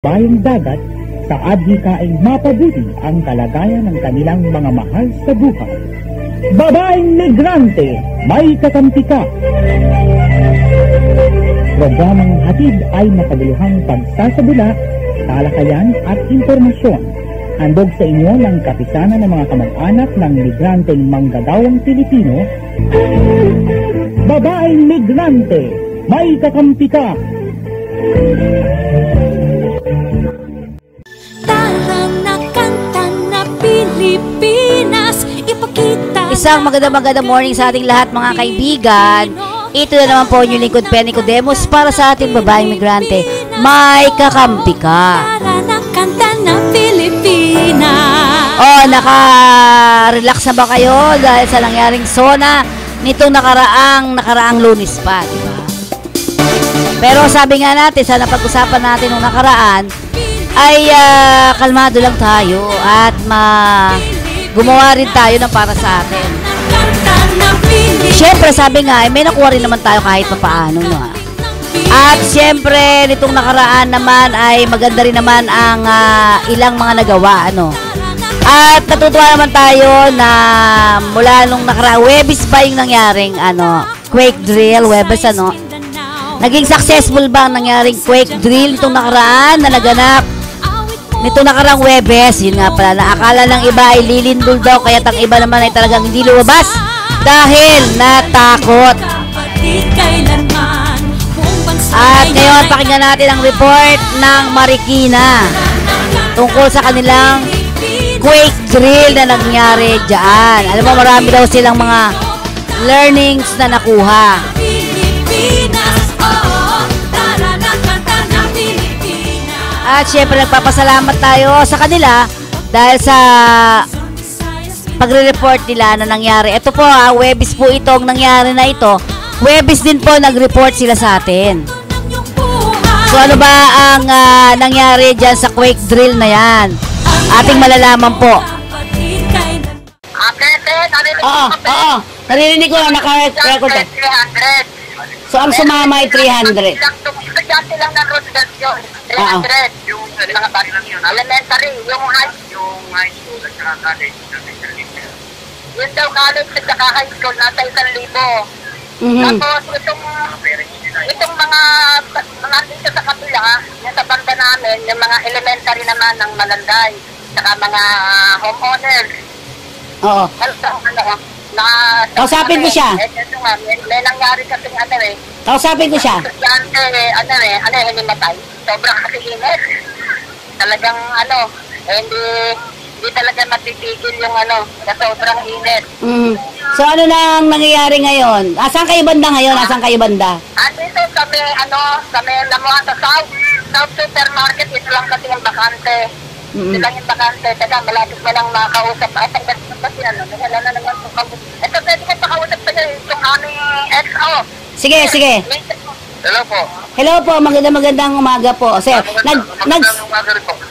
bayang dagat sa adhikaing mapabuti ang kalagayan ng kanilang mga mahal sa buhay. Babaeng migrante, may kakampi ka! Programang hatid ay makabuluhang pagsasabula, talakayan at impormasyon. Handog sa inyo ng kapisanan ng mga kamag-anak ng migranteng manggagawang Pilipino. Babaeng migrante, may kakampi ka! Isang magandang morning sa ating lahat mga kaibigan. Ito na naman po yung lingkod Penny Codemos para sa ating babaeng migrante. May kakampi ka. Oh, naka-relax na ba kayo dahil sa nangyaring SONA nitong nakaraang Lunes pa, diba? Pero sabi nga natin sa napag-usapan natin nung nakaraan ay kalmado lang tayo at gumawa rin tayo ng para sa atin. Siyempre, sabi nga, may nakuha rin naman tayo kahit papaano, no? At siyempre, nitong nakaraan naman ay maganda rin naman ang ilang mga nagawa, ano? At natutuwa naman tayo na mula nung nakaraan, Webis ba yung nangyaring, quake drill, Webis, Naging successful ba ang nangyaring quake drill nitong nakaraan na naganap nito nakarang Webes? Yun nga pala, naakala ng iba ay lilindol daw, kaya ang iba naman ay talagang hindi lumabas dahil natakot. At ngayon, pakinggan natin ang report ng Marikina tungkol sa kanilang quake drill na nangyari dyan. Alam mo, marami daw silang mga learnings na nakuha. At syempre nagpapasalamat tayo sa kanila dahil sa pagre-report nila na nangyari. Ito po Webis po itong nangyari na ito. Webis din po nag-report sila sa atin. So ano ba ang nangyari dyan sa quake drill na yan? Ating malalaman po. Oo. Naririnig ko na naka-record. So ang sumama ay 300. Estudyante lang ng Roosevelt yun. 300. Yung mga bari lang yun. Elementary. Yung high school at saka college. Yun daw college at saka high school. Nasa 1,000. Tapos itong mga dito sa kapila, yung sa banda namin, yung mga elementary naman ng Malanday. Saka mga homeowners. Oo. Kausapin ko siya. May nangyari kasing Kausapin ko siya. Hindi matay. Sobrang kasi init. Talagang hindi talaga matitigil yung sa sobrang init. So ano na ang nangyayari ngayon? Asan kayo banda ngayon? Asan kayo banda? Dito sa may Lamuan sa South Supermarket, ito lang kasi yung bakante. Ito lang yung bakante. Teka, malapit mo lang makausap. At ang ganda kasi wala na naman itong kausap. Ito, pwede ko pakausap sa'yo itong aming XO. Sige. Hello po. Hello po, magandang umaga po. Sir,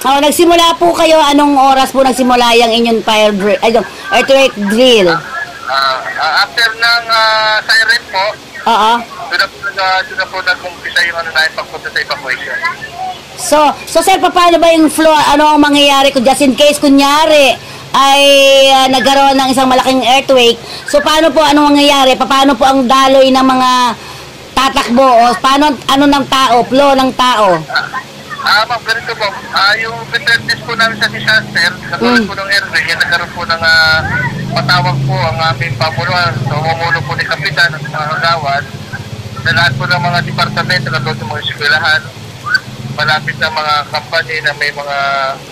nagsimula po kayo, anong oras po nagsimula yung inyong earthquake drill? After ng siren po, doon na po nag-umpisa yung pagpunta sa evacuation. So sir, paano ba yung flow? Ano ang mangyayari kung just in case kunyari ay nagkaroon ng isang malaking earthquake? So paano po, anong mangyayari? Paano po ang daloy ng mga tatakbo? O paano, ng tao, flow ng tao? Ma'am, ganito po. Yung preparedness po namin sa disaster, katulad po ng earthquake, nagkaroon po ng patawag po ang aming pamuluan. So, mumuno po ni Kapitan at mga kagawad na lahat po ng mga departamento, katulad ng mga eskwelahan, malapit na mga company na may mga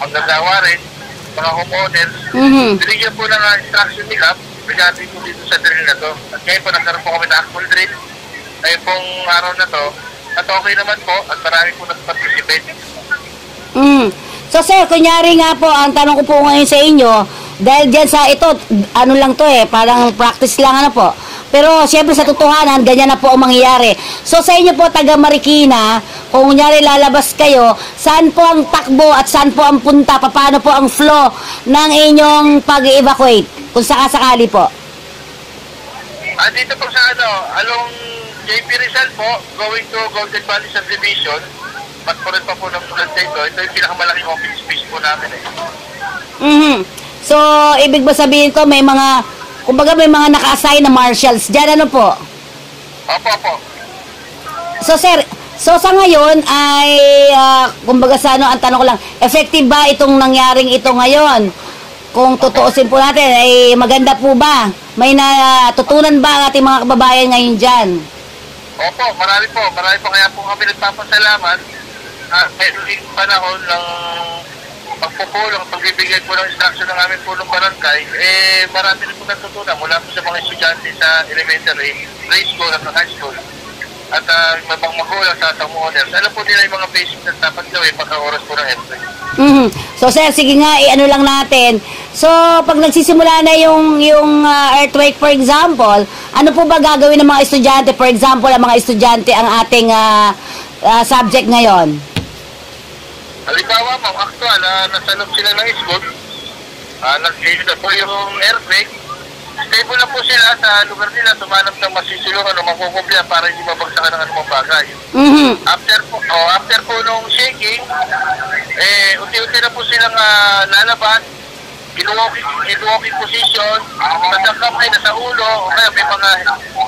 manggagawa rin, mga homeowners, binigyan po ng instruction ni Cap regarding po dito sa drill na to. At ngayon po nagkaroon po kami na actual drill ngayon pong araw na to, at okay naman po at marami po nag-participate. So sir, kunyari nga po, ang tanong ko po ngayon sa inyo, dahil dyan sa ito, lang to parang practice lang po. Pero siyempre sa totohanan, ganyan na po ang mangyayari. So sa inyo po, taga Marikina, kung kunyari lalabas kayo, saan po ang takbo at saan po ang punta? Paano po ang flow ng inyong pag-evacuate? Kung sakasakali po. Dito po sa along JP Rizal po, going to Golden Valley Subdivision, mas po rin pa po ng tulad sa ito yung pinakamalaking open space po namin eh. So, ibig ba sabihin ko, may mga, kumbaga may mga naka-assign na marshals dyan, ano po? Opo. So, sir, sa ngayon ay, kumbaga sa ano, ang tanong ko lang, effective ba itong nangyaring ito ngayon? Kung tutuusin po natin, ay maganda po ba? May natutunan ba ang ating mga kababayan ngayon dyan? Opo, marami po. Kaya po kami nagpapasalamat. Meron din panahon ng pagpupulong, pagbibigay po ng instruction ng aming pulong barangay, marami rin po natutunan mula po sa mga estudyante sa elementary, grade school at high school. At mabang magulang sa homeowners. Alam po nila yung mga basic na dapat gawin pagka oras po ng EPRE. So sir, sige nga, ano lang natin. So, pag nagsisimula na yung earthquake, for example, ano po ba gagawin ng mga estudyante? For example, ang mga estudyante ang ating subject ngayon. Halimbawa, ma'am, actual, nasa loob sila ng school, nag-issue na po yung earthquake, stable na po sila sa lugar nila, sumanap ng masisilungan o makukumpya para hindi mabagsakan ng anumang bagay. After po nung shaking, unti-unti na po silang lalabas, in-walking position, nasa kamay, nasa ulo, o kaya may mga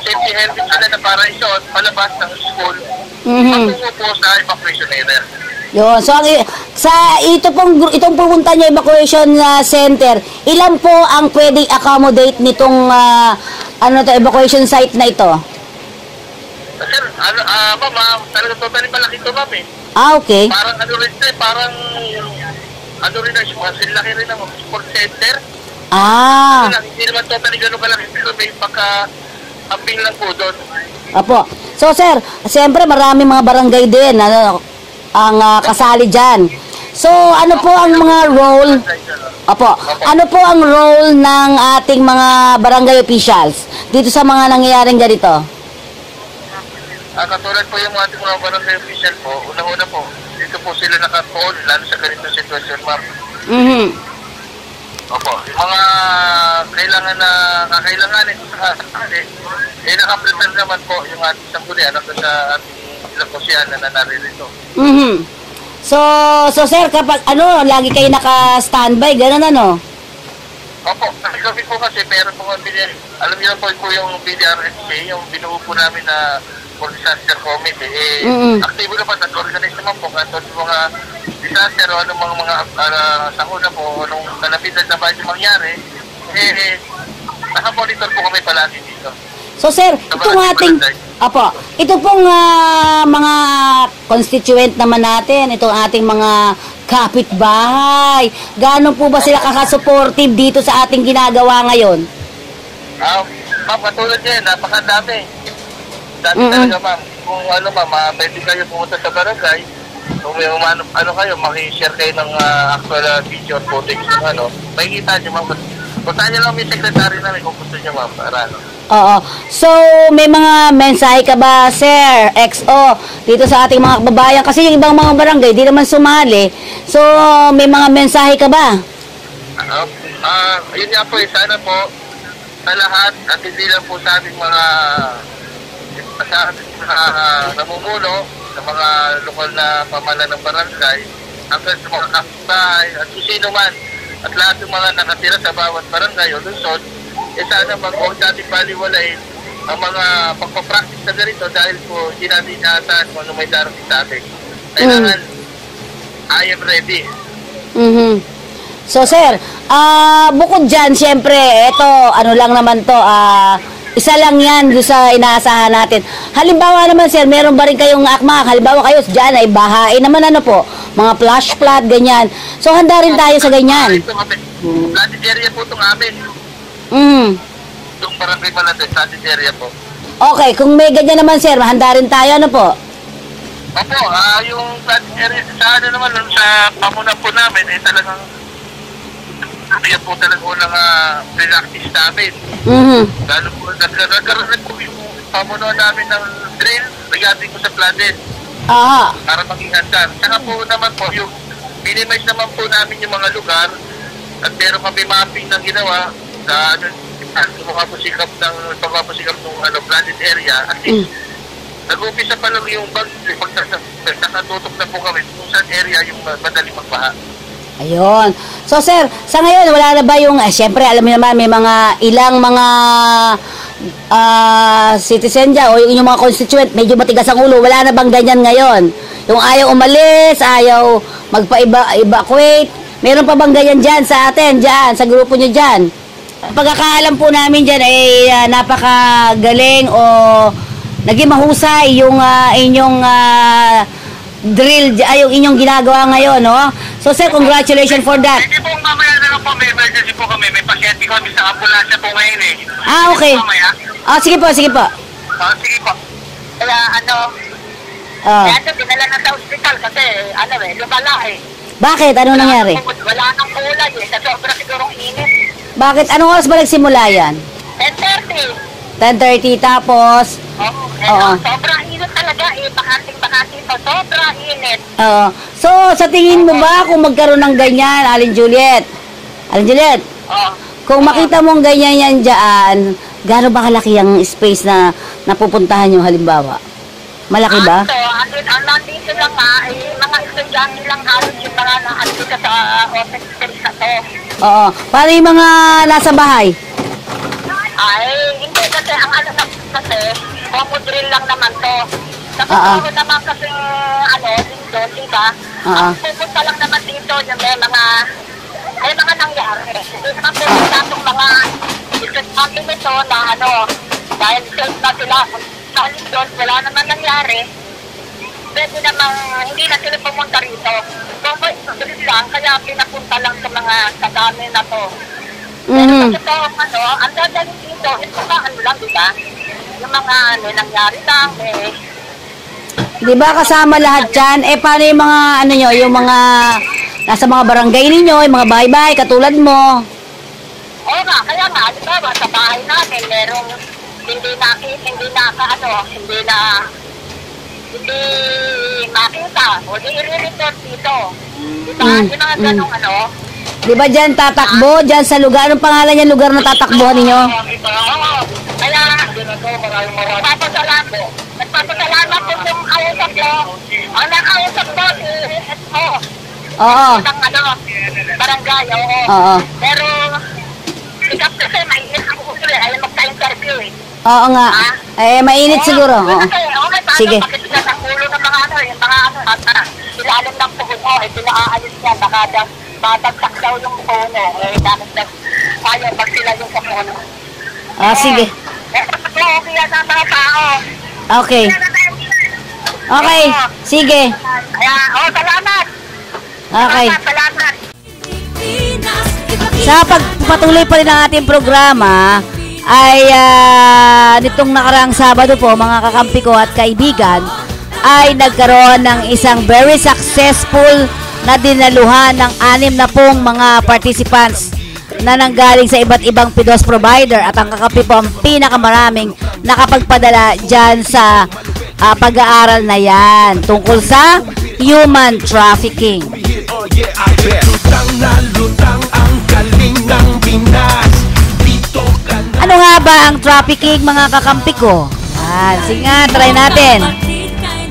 safety helmet sila na para isuot, palabas ng school, patungo po sa evacuation area. Yun. So, itong pupunta niyo evacuation center, ilan po ang pwedeng accommodate nitong evacuation site na ito? Sir, ma'am, talagang totally malaki ito, ma'am eh. Okay. Parang laki rin ng sport center. Hindi naman totally gano'n kalaki, pero may pagka-amping lang po doon. Apo. So, sir, siyempre maraming mga barangay din, ang kasali dyan. So, ano po ang mga role? Opo. Ano po ang role ng ating mga barangay officials dito sa mga nangyayaring ganito? Katulad po yung ating mga barangay official po, unang-una po, dito po sila naka-phone, lalo sa ganitong sitwasyon, ma'am. Opo. Yung mga kakailanganin sa sakali, naka-prepare naman po yung ating sanggunian at sa ating ilang kusyan na naririto. So sir, kapag lagi kayo naka-standby, gano'n ano? Opo, kasi po kasi meron po alam niyo po yung BDRSA, yung binuo po namin na for disaster committee, aktibo naman at organize naman po katulad ng mga disaster o anong mga sakuna po, anong kalapitan na ba yung mangyari, naka-monitor po kami palagi dito. So sir, ito pong mga constituent naman natin, itong ating mga kapitbahay, gaano po ba sila kakasupportive dito sa ating ginagawa ngayon? Ma'am, katulad yan, napakadami. Dami talaga, ma'am. Kung pwede kayo pumunta sa barangay, kung may kayo, makishare kayo ng actual video or footage ng makikita nyo, ma'am. Puntahan nyo lang may secretary namin kung gusto nyo, ma'am, para Oo. So, may mga mensahe ka ba, Sir XO, dito sa ating mga kababayan? Kasi yung ibang mga barangay, di naman sumali. So, may mga mensahe ka ba? Yun nga po, sana po, sa lahat, at hindi lang po sa ating mga namumuno, sa mga lokal na pamahalaan ng barangay, hanggang sa mga kapitbahay, at kung sino man, at lahat ng mga nakatira sa bawat barangay o lungsod, sana huwag natin baliwalain ang mga pagpapractice na ganito dahil po hindi natin inaasahan kung ano may darating sa atin. Kailangan, I am ready. So sir, bukod dyan, syempre, ito, lang naman to, isa lang yan doon sa inaasahan natin. Halimbawa naman sir, meron ba rin kayong akma? Halimbawa kayo dyan ay bahain naman mga flash flood, ganyan. So handa rin tayo sa ganyan. Flooded area po itong amin. Itong barangay Malanday, flooded area po. Okay, kung may ganyan naman sir, handa rin tayo, po? Opo, yung flooded area sa naman, sa pamunan po namin, talagang yan po talagang unang practice namin. Lalo po, nagkaroon rin po yung pamunuan namin ng drill regarding po sa flooded. Para maging handa. Saka po naman po, yung minimize naman po namin yung mga lugar at meron kami mapping ng ginawa sa pagpapasikap ng flooded area. At least, Nag-umpisa pa lang yung pag nakatutok na po kami kung saan area yung madaling magbaha. Ayun. So sir, sa ngayon wala na ba yung syempre alam mo naman may mga ilang mga citizen dyan o yung inyong mga constituent medyo matigas ang ulo, wala na bang ganyan ngayon? Yung ayaw umalis, ayaw magpa-evacuate, meron pa bang ganyan dyan sa atin, dyan, sa grupo nyo dyan? Pagkakaalam po namin dyan ay napakagaling o naging mahusay yung inyong drill, yung inyong ginagawa ngayon, no? So, sir, congratulations for that. Hindi po, mamaya na lang po, may emergency po kami. May pasyente kami sa ambulansya po ngayon eh. Ah, okay. Sige po, sige po. Sige po. Kaya kaya dinala na sa ospital kasi, lumala eh. Bakit? Ano nangyari? Wala nang kulay eh, sa sobra sigurong init. Bakit? Anong oras ba nagsimula yan? 10:30. 10:30, tapos? Oo. Sobrang init talaga eh, bakating-bakati pa, sobrang init. Oo. So, sa tingin mo ba kung magkaroon ng ganyan, Aling Juliet? Aling Juliet? Kung makita mong ganyan yan dyan, gaano ba kalaki ang space na napupuntahan nyo halimbawa? Malaki ba? Nandito lang mga estudyante lang halos yung mga nandito sa office space na to. Oo. Paano yung mga nasa bahay? Hindi kasi ang kasi, drill lang naman to. Tapos naman kasi, lindol, diba? Ang pupunta lang naman dito yung may mga nangyari. Hindi naman pupunta itong mga estudyante nito na dahil safe na sila. Sa lindol, wala naman nangyari. Pwede namang hindi na sila pumunta rito. Drill lang, kaya pinapunta lang sa mga kadami na to. Pero ito, ang dadali dito, ito lang, diba? Yung mga nangyari lang, Di ba kasama lahat dyan? Paano yung mga, yung mga, nasa mga barangay ninyo, yung mga bahay-bahay, katulad mo? Oo nga, kaya nga, di ba, sa bahay namin, merong hindi makita, o di i-report dito. Di ba, yung mga ganong Di ba dyan tatakbo? Dyan sa lugar, anong pangalan niya lugar na tatakbo ninyo? Oo, kaya, nagpapasalamat po yung kausap ko. Ang nakausap ko, Oo. Barangay, Oo. Pero, sikap kasi, mainit ang uso ayaw magka-interview eh. Oo nga. Mainit siguro. Oo. Sige. Bakit sila sa ulo ng mga yung mga ilalim ng puno, pinaalis niya, matagsak daw yung puno, ayaw pag sila yung sa puno. Sige. Okay yan ang mga tao. Okay. Okay, sige. Salamat. Okay. Salamat. Sa pagpatuloy pa rin ng ating programa, ay nitong nakaraang Sabado po, mga kakampi ko at kaibigan, ay nagkaroon ng isang very successful na dinaluhan ng 60 mga participants na nanggaling sa iba't ibang PDOS provider at ang kakampi po ang pinakamaraming nakapagpadala dyan sa pag-aaral na yan tungkol sa human trafficking. Ano nga ba ang trafficking, mga kakampi ko? Sige nga, try natin.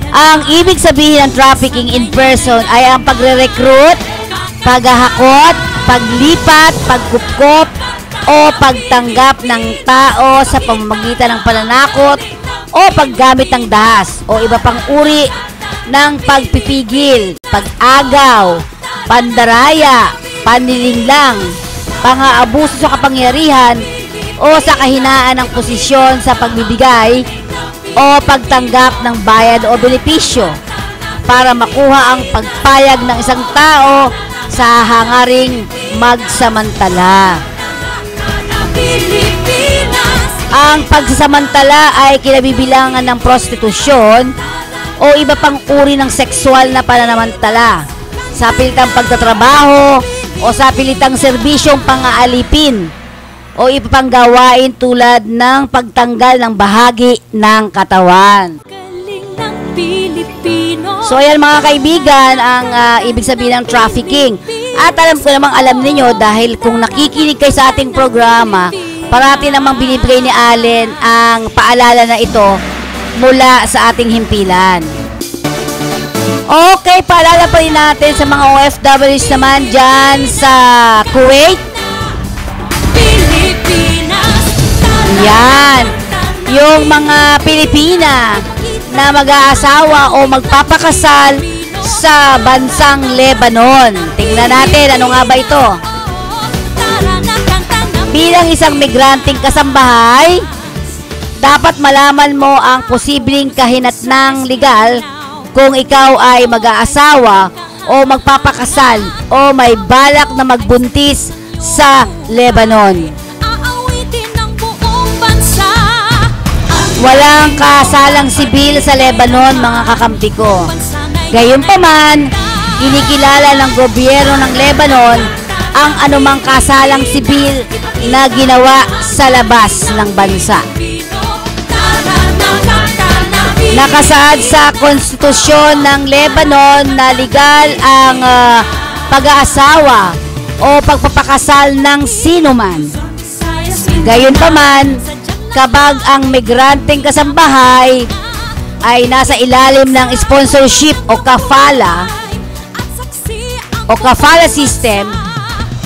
Ang ibig sabihin ng trafficking in person ay ang pagre-recruit, paghahakot, paglipat, pagkupkop, o pagtanggap ng tao sa pamamagitan ng pananakot o paggamit ng dahas o iba pang uri ng pagpipigil, pag-agaw, pandaraya, panlilinglang, pang-aabuso sa kapangyarihan o sa kahinaan ng posisyon sa pagbibigay o pagtanggap ng bayad o benepisyo para makuha ang pagpayag ng isang tao sa hangaring magsamantala. Ang pagsasamantala ay kinabibilangan ng prostitusyon o iba pang uri ng sexual na pananamantala sa pilitang pagtatrabaho o sa pilitang serbisyong pang-aalipin o iba pang gawain tulad ng pagtanggal ng bahagi ng katawan. So ayan mga kaibigan, ang ibig sabihin ng trafficking. At alam ko namang alam niyo dahil kung nakikinig kayo sa ating programa, parati namang binibigay ni Allen ang paalala na ito mula sa ating himpilan. Okay, paalala pa rin natin sa mga OFWs naman dyan sa Kuwait. Yan, yung mga Pilipina na mag-aasawa o magpapakasal sa bansang Lebanon. Tingnan natin, ano nga ba ito? Bilang isang migranteng kasambahay, dapat malaman mo ang posibleng kahinatnang legal kung ikaw ay mag-aasawa o magpapakasal o may balak na magbuntis sa Lebanon. Walang kasalang sibil sa Lebanon, mga kakampi ko. Gayunpaman, kinikilala ng gobyerno ng Lebanon ang anumang kasalang sibil na ginawa sa labas ng bansa. Nakasaad sa konstitusyon ng Lebanon na legal ang pag-aasawa o pagpapakasal ng sinuman. Gayunpaman, kapag ang migranteng kasambahay ay nasa ilalim ng sponsorship o kafala system,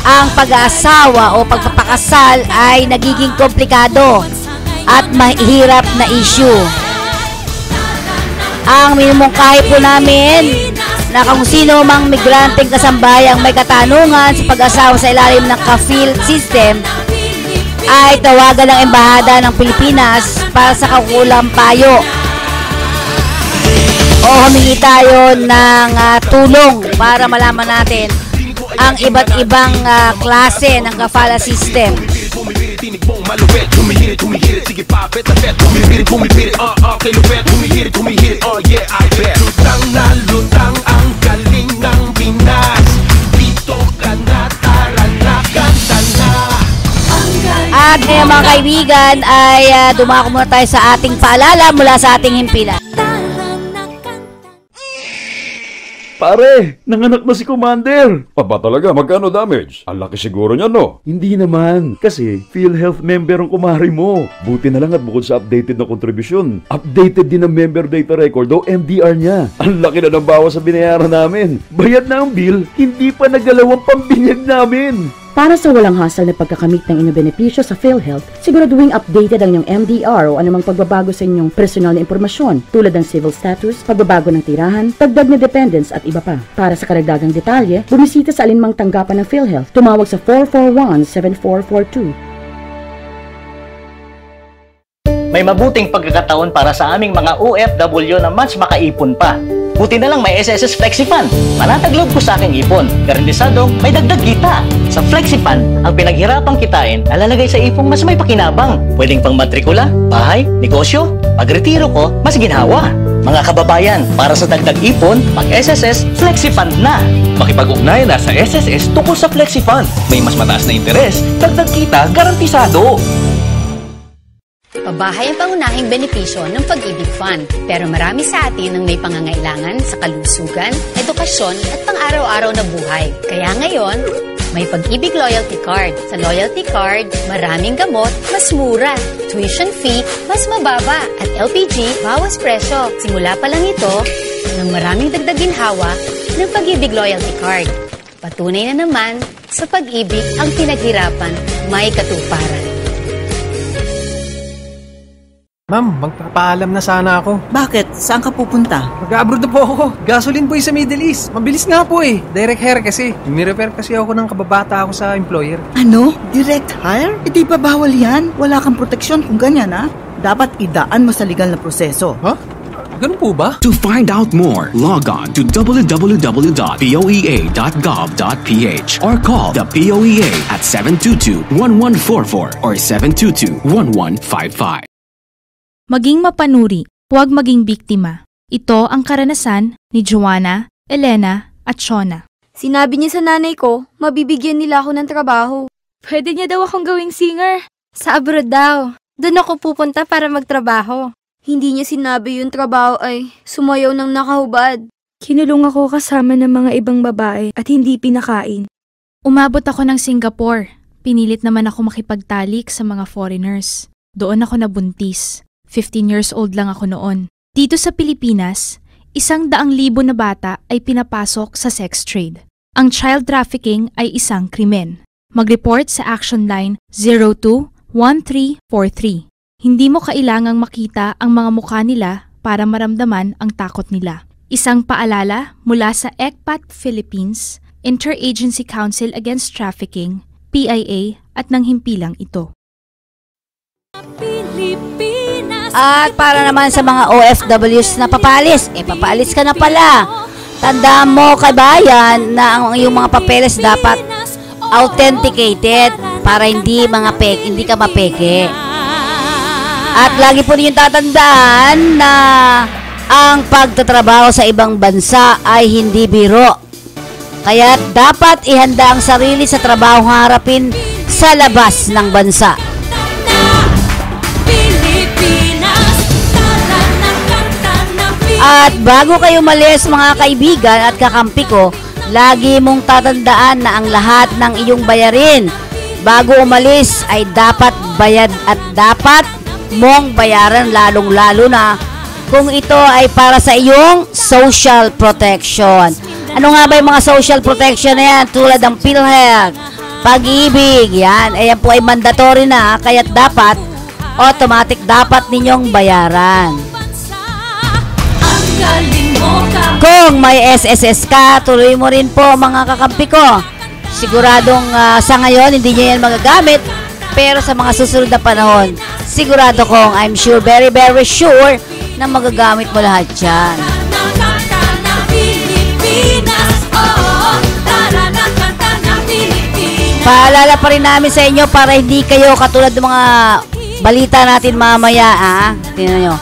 ang pag-aasawa o pagpapakasal ay nagiging komplikado at mahirap na issue. Ang minumungkahi po namin na kung sino mang migranteng kasambahay ang may katanungan sa pag-asawa sa ilalim ng kafil system ay tawagan ng Embahada ng Pilipinas para sa kaukulang payo o humingi tayo ng tulong para malaman natin ang iba't ibang klase ng kafala system. Lutang na lutang ang galing ng Pinas. Dito ka na, tara na, kanta na. At ngayon mga kaibigan ay dumako muna tayo sa ating paalala mula sa ating himpilan. Pare, nanganak na si Commander. Aba talaga, magkano damage? Ang laki siguro niya, no? Hindi naman, kasi PhilHealth member ang kumari mo. Buti na lang at bukod sa updated na kontribusyon, updated din ang member data record o MDR niya. Ang laki na ng bawas sa binayaran namin. Bayad na ang bill, hindi pa nagalaw ang pambinyag namin. Para sa walang hassle na pagkakamit ng inyong benepisyo sa PhilHealth, siguraduhin updated ang inyong MDR o anumang pagbabago sa inyong personal na impormasyon tulad ng civil status, pagbabago ng tirahan, dagdag na dependents at iba pa. Para sa karagdagang detalye, bumisita sa alinmang tanggapan ng PhilHealth. Tumawag sa 441-7442. May mabuting pagkakataon para sa aming mga OFW na mas makaipon pa. Buti na lang may SSS FlexiFund. Manatag loob ko sa aking ipon. Garantisado, may dagdag kita. Sa FlexiFund, ang pinaghirapang kitain nalalagay sa ipong mas may pakinabang. Pwedeng pang matrikula, bahay, negosyo. Pagretiro ko, mas ginhawa. Mga kababayan, para sa dagdag ipon, mag-SSS FlexiFund na. Makipag-ugnayan na sa SSS tungkol sa FlexiFund. May mas mataas na interes, dagdag kita, garantisado. Pabahay ang pangunahing benepisyo ng Pag-ibig Fund. Pero marami sa atin ang may pangangailangan sa kalusugan, edukasyon at pang-araw-araw na buhay. Kaya ngayon, may Pag-ibig Loyalty Card. Sa Loyalty Card, maraming gamot, mas mura. Tuition fee, mas mababa. At LPG, bawas presyo. Simula pa lang ito, ng maraming dagdag ginhawa ng Pag-ibig Loyalty Card. Patunay na naman, sa pag-ibig ang pinaghirapan, may katuparan. Ma'am, magpapaalam na sana ako. Bakit? Saan ka pupunta? Mag-abroad na po ako. Gasoline boy sa Middle East. Mabilis nga po eh. Direct hire kasi. May-repair kasi ako ng kababata ako sa employer. Ano? Direct hire? E di ba bawal yan? Wala kang proteksyon kung ganyan ha? Dapat idaan mo sa legal na proseso. Huh? Ganun po ba? To find out more, log on to www.poea.gov.ph or call the POEA at 722-1144 or 722-1155. Maging mapanuri, huwag maging biktima. Ito ang karanasan ni Joanna, Elena at Shona. Sinabi niya sa nanay ko, mabibigyan nila ako ng trabaho. Pwede niya daw akong gawing singer. Sa abroad daw. Doon ako pupunta para magtrabaho. Hindi niya sinabi yung trabaho ay sumayaw ng nakahubad. Kinulong ako kasama ng mga ibang babae at hindi pinakain. Umabot ako ng Singapore. Pinilit naman ako makipagtalik sa mga foreigners. Doon ako nabuntis. 15 years old lang ako noon. Dito sa Pilipinas, 100,000 na bata ay pinapasok sa sex trade. Ang child trafficking ay isang krimen. Mag-report sa Action Line 02-1343. Hindi mo kailangang makita ang mga mukha nila para maramdaman ang takot nila. Isang paalala mula sa ECPAT Philippines, Interagency Council Against Trafficking, PIA at ng himpilang ito. At para naman sa mga OFWs na papalis, papalis ka na pala. Tandaan mo, kabayan, na ang iyong mga papeles dapat authenticated para hindi ka mapeke. At lagi po ninyong tatandaan na ang pagtatrabaho sa ibang bansa ay hindi biro. Kaya dapat ihanda ang sarili sa trabaho harapin sa labas ng bansa. At bago kayo umalis mga kaibigan at kakampi ko, lagi mong tatandaan na ang lahat ng iyong bayarin bago umalis ay dapat bayad at dapat mong bayaran, lalong-lalo na kung ito ay para sa iyong social protection. Ano nga ba yung mga social protection na yan? Tulad ng PhilHealth, Pag-ibig, yan. Ayan po ay mandatory na, kaya dapat automatic dapat ninyong bayaran. Kung may SSS ka, tuloy mo rin po mga kakampi ko. Siguradong sa ngayon hindi nyo yan magagamit, pero sa mga susunod na panahon, sigurado kong I'm sure, very very sure na magagamit mo lahat yan. Paalala pa rin namin sa inyo para hindi kayo katulad ng mga balita natin mamaya. Tingnan nyo.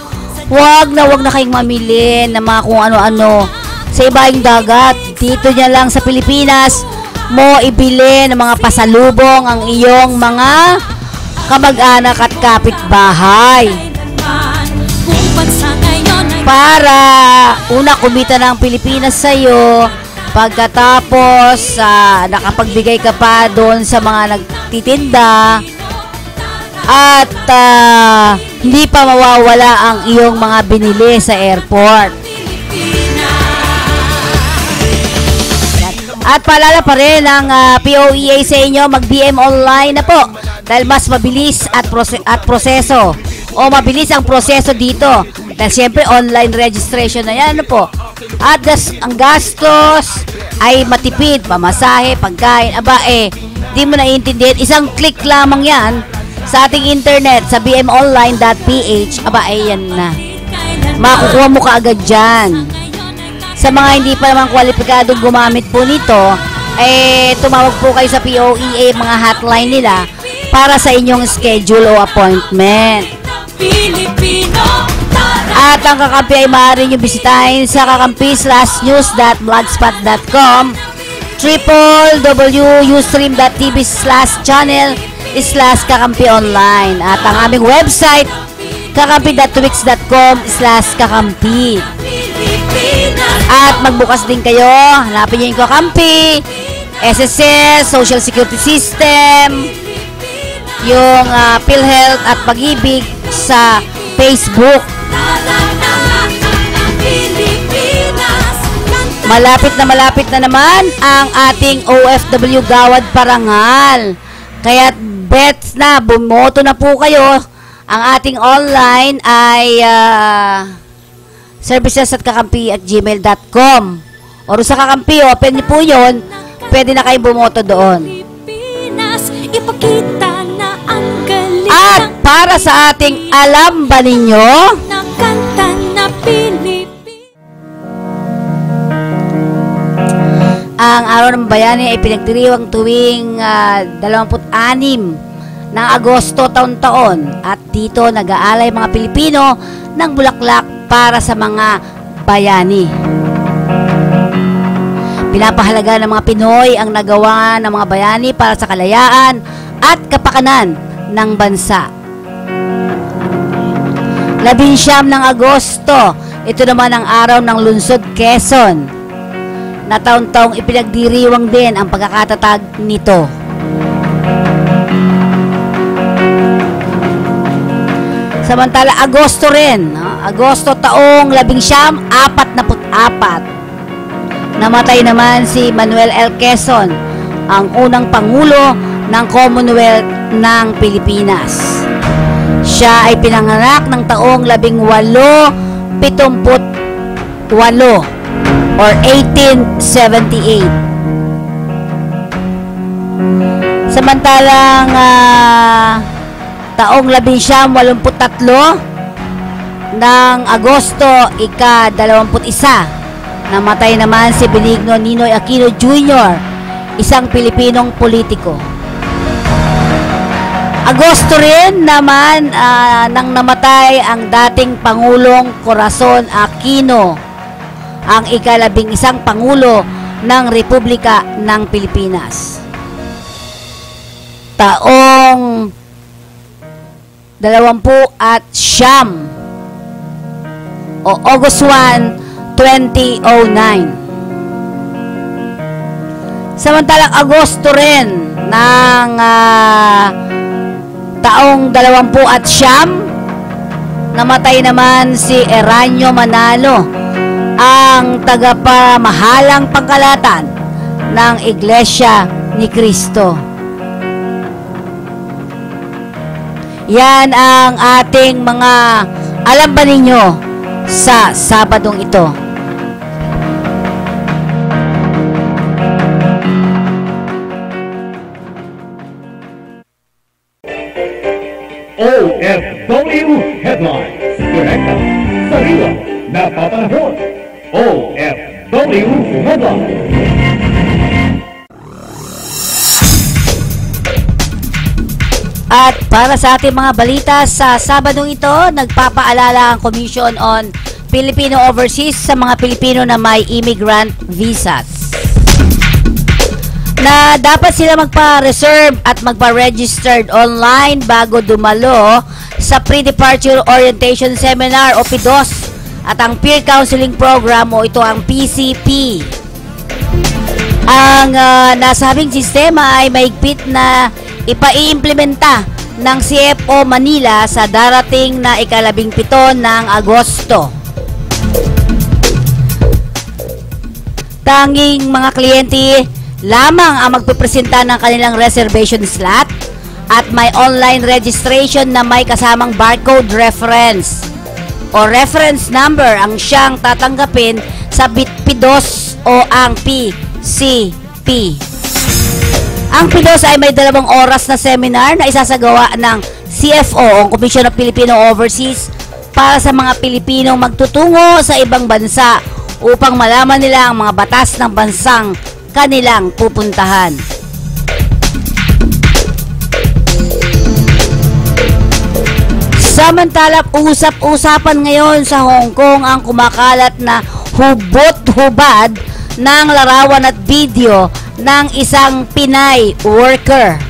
Huwag na kayong mamili ng mga kung ano-ano sa ibaing dagat. Dito niya lang sa Pilipinas mo ibili ng mga pasalubong ang iyong mga kamag-anak at kapitbahay. Para una kumita ng Pilipinas sa iyo, pagkatapos nakapagbigay ka pa doon sa mga nagtitinda at hindi pa mawawala ang iyong mga binili sa airport. At paalala pa rin ang POEA sa inyo, mag-BM online na po dahil mas mabilis at proseso o mabilis ang proseso dito dahil syempre online registration na yan, ano po. At ang gastos ay matipid, pamasahe, pagkain, di mo naiintindihan, isang click lamang yan sa ating internet sa bmonline.ph, yan na. Makukuha mo kaagad dyan. Sa mga hindi pa naman kwalipikadong gumamit po nito, tumawag po kayo sa POEA, mga hotline nila, para sa inyong schedule o appointment. At ang kakampi ay maaari nyo bisitahin sa kakampi.news.blogspot.com, www.ustream.tv/channel/kakampi-online, at ang aming website kakampi.twix.com/kakampi. At magbukas din kayo, hanapin nyo yung kakampi, SSS, Social Security System, yung PhilHealth at Pag-ibig sa Facebook. Malapit na naman ang ating OFW Gawad Parangal. Kaya bets na, bumoto na po kayo. Ang ating online ay services@kakampi@gmail.com, or sa Kakampi, open niyo po yun. Pwede na kayo bumoto doon. At para sa ating alam ba ninyo, ang Araw ng Bayani ay pinagdiriwang tuwing 26 ng Agosto taon-taon, at dito nag-aalay mga Pilipino ng bulaklak para sa mga bayani. Pinapahalaga ng mga Pinoy ang nagawa ng mga bayani para sa kalayaan at kapakanan ng bansa. 19 ng Agosto, ito naman ang araw ng Lungsod Quezon, na taon-taong ipinagdiriwang din ang pagkakatatag nito. Samantala, Agosto rin. Agosto taong 1944. Namatay naman si Manuel L. Quezon, ang unang Pangulo ng Commonwealth ng Pilipinas. Siya ay pinanganak ng taong 1878 or 1878. Samantalang taong 1983 ng Agosto ika-21, namatay naman si Benigno Ninoy Aquino Jr., isang Pilipinong politiko. Agosto rin naman nang namatay ang dating Pangulong Corazon Aquino, ang ika-11 Pangulo ng Republika ng Pilipinas. Taong 29 o August 1, 2009. Samantalang Agosto rin ng taong 29, namatay naman si Eranio Manalo, ang tagapamahalang pangkalatan ng Iglesia ni Cristo. Yan ang ating mga alam ba ninyo sa Sabadong ito. OFW Headlines. Direkta, sariwa, napapanahon. OFW Headlines. At para sa ating mga balita sa Sabadong ito, nagpapaalala ang Commission on Filipino Overseas sa mga Pilipino na may immigrant visas na dapat sila magpa-reserve at magpa-registered online bago dumalo sa Pre-Departure Orientation Seminar o PDOS at ang Peer Counseling Program o ito ang PCP. Ang nasabing sistema ay mahigpit na ipaiimplementa ng CFO Manila sa darating na ika-17 ng Agosto. Tanging mga kliyente lamang ang magpipresenta ng kanilang reservation slot at may online registration na may kasamang barcode reference o reference number ang siyang tatanggapin sa PDOS o ang PCP. Ang PDOS ay may 2 oras na seminar na isasagawa ng CFO o Commission of Filipino Overseas para sa mga Pilipinong magtutungo sa ibang bansa upang malaman nila ang mga batas ng bansang kanilang pupuntahan. Samantala, usap-usapan ngayon sa Hong Kong ang kumakalat na hubot-hubad ng larawan at video ng isang Pinay worker.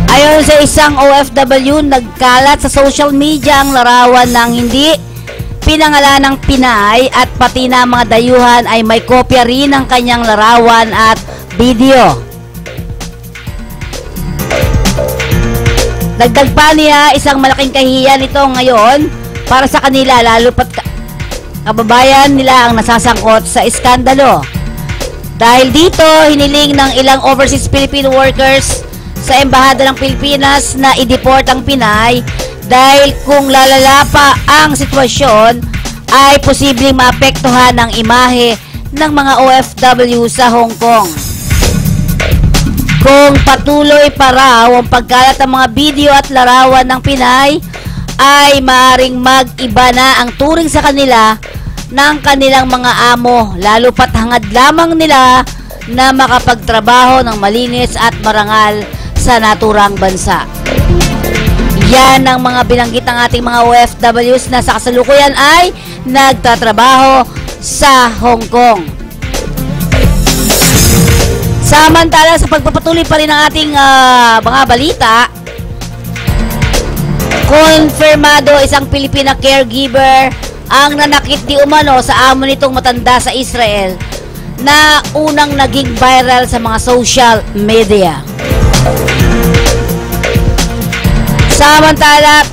Ayon sa isang OFW, nagkalat sa social media ang larawan ng hindi pinangalanang Pinay at pati na mga dayuhan ay may kopya rin ng kanyang larawan at video. Dagdag pa niya, isang malaking kahihiyan ito ngayon para sa kanila, lalo pat kababayan nila ang nasasangkot sa iskandalo. Dahil dito, hiniling ng ilang overseas Filipino workers sa Embahada ng Pilipinas na i-deport ang Pinay dahil kung lalala pa ang sitwasyon ay posibleng maapektuhan ang imahe ng mga OFW sa Hong Kong. Kung patuloy pa raw ang pagkalat ng mga video at larawan ng Pinay, ay maaring mag-iba na ang turing sa kanila ng kanilang mga amo, lalo pat hangad lamang nila na makapagtrabaho ng malinis at marangal sa naturang bansa. Yan ang mga binanggit ng ating mga OFWs na sa kasalukuyan ay nagtatrabaho sa Hong Kong. Samantala, sa pagpapatuloy pa rin ng ating mga balita, konfirmado isang Pilipina caregiver ang nanakit di umano sa amo nitong matanda sa Israel na unang naging viral sa mga social media. Samantala,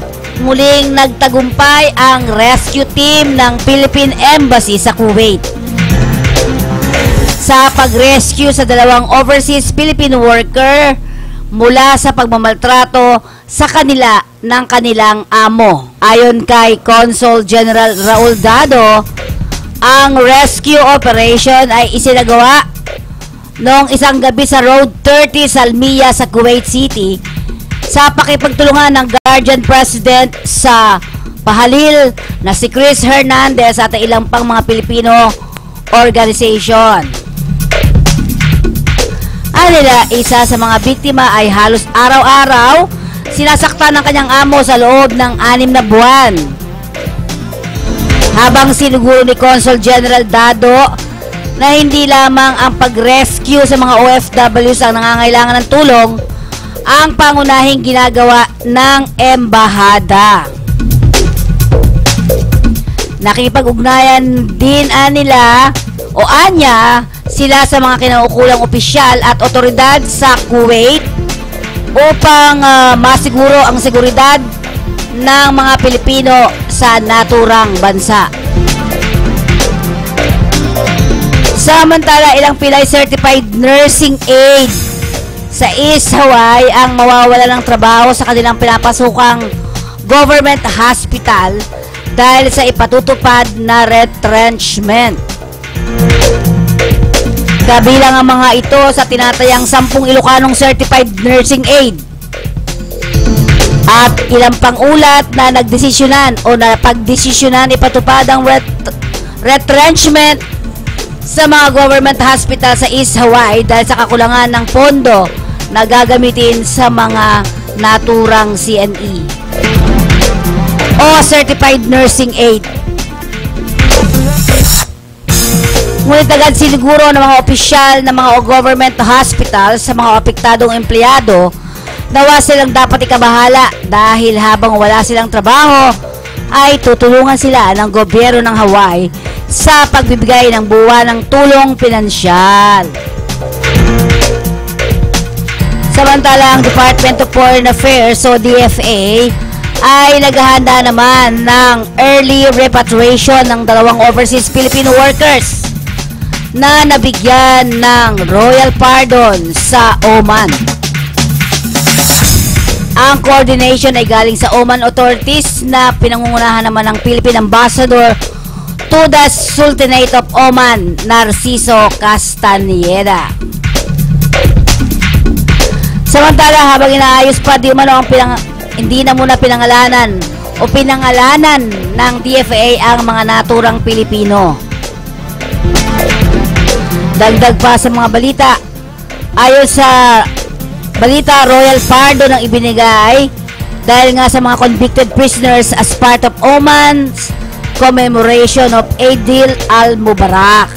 muling nagtagumpay ang rescue team ng Philippine Embassy sa Kuwait sa pag-rescue sa 2 overseas Philippine worker mula sa pagmamaltrato sa kanila ng kanilang amo. Ayon kay Consul General Raul Dado, ang rescue operation ay isinagawa noong isang gabi sa Road 30 Salmiya sa Kuwait City sa pakipagtulungan ng Guardian President sa pahalil na si Chris Hernandez at ilang pang mga Pilipino organization. Anila, isa sa mga biktima ay halos araw-araw sinasaktan ng kanyang amo sa loob ng 6 na buwan. Habang sinuguro ni Consul General Dado na hindi lamang ang pag-rescue sa mga OFWs ang nangangailangan ng tulong ang pangunahing ginagawa ng embahada. Nakipag-ugnayan din anya sila sa mga kinaukulang opisyal at otoridad sa Kuwait upang masiguro ang seguridad ng mga Pilipino sa naturang bansa. Samantala, ilang Pilay certified nursing aid sa East Hawaii ang mawawala ng trabaho sa kanilang pinapasukang government hospital dahil sa ipatutupad na retrenchment. Kabilang ang mga ito sa tinatayang 10 Ilocanong certified nursing aid at ilang pang ulat na nagdesisyonan o napagdesisyonan ipatupad ang retrenchment sa mga government hospital sa East Hawaii dahil sa kakulangan ng pondo na gagamitin sa mga naturang CNE o certified nursing aid. Ngunit agad siniguro ng mga opisyal ng mga government hospital sa mga apektadong empleyado na wala silang dapat ikabahala dahil habang wala silang trabaho ay tutulungan sila ng gobyerno ng Hawaii sa pagbibigay ng buwanang tulong pinansyal. Samantala, ang Department of Foreign Affairs o DFA ay naghahanda naman ng early repatriation ng 2 overseas Filipino workers na nabigyan ng royal pardon sa Oman. Ang coordination ay galing sa Oman authorities na pinangungunahan naman ng Philippine Ambassador to the Sultanate of Oman, Narciso Castañeda. Samantala, habang inaayos pa di umano ang hindi na muna pinangalanan ng DFA ang mga naturang Pilipino. Dagdag pa sa mga balita, ayon sa balita, royal pardon ang ibinigay dahil nga sa mga convicted prisoners as part of Oman's commemoration of Eidil al-Mubarak.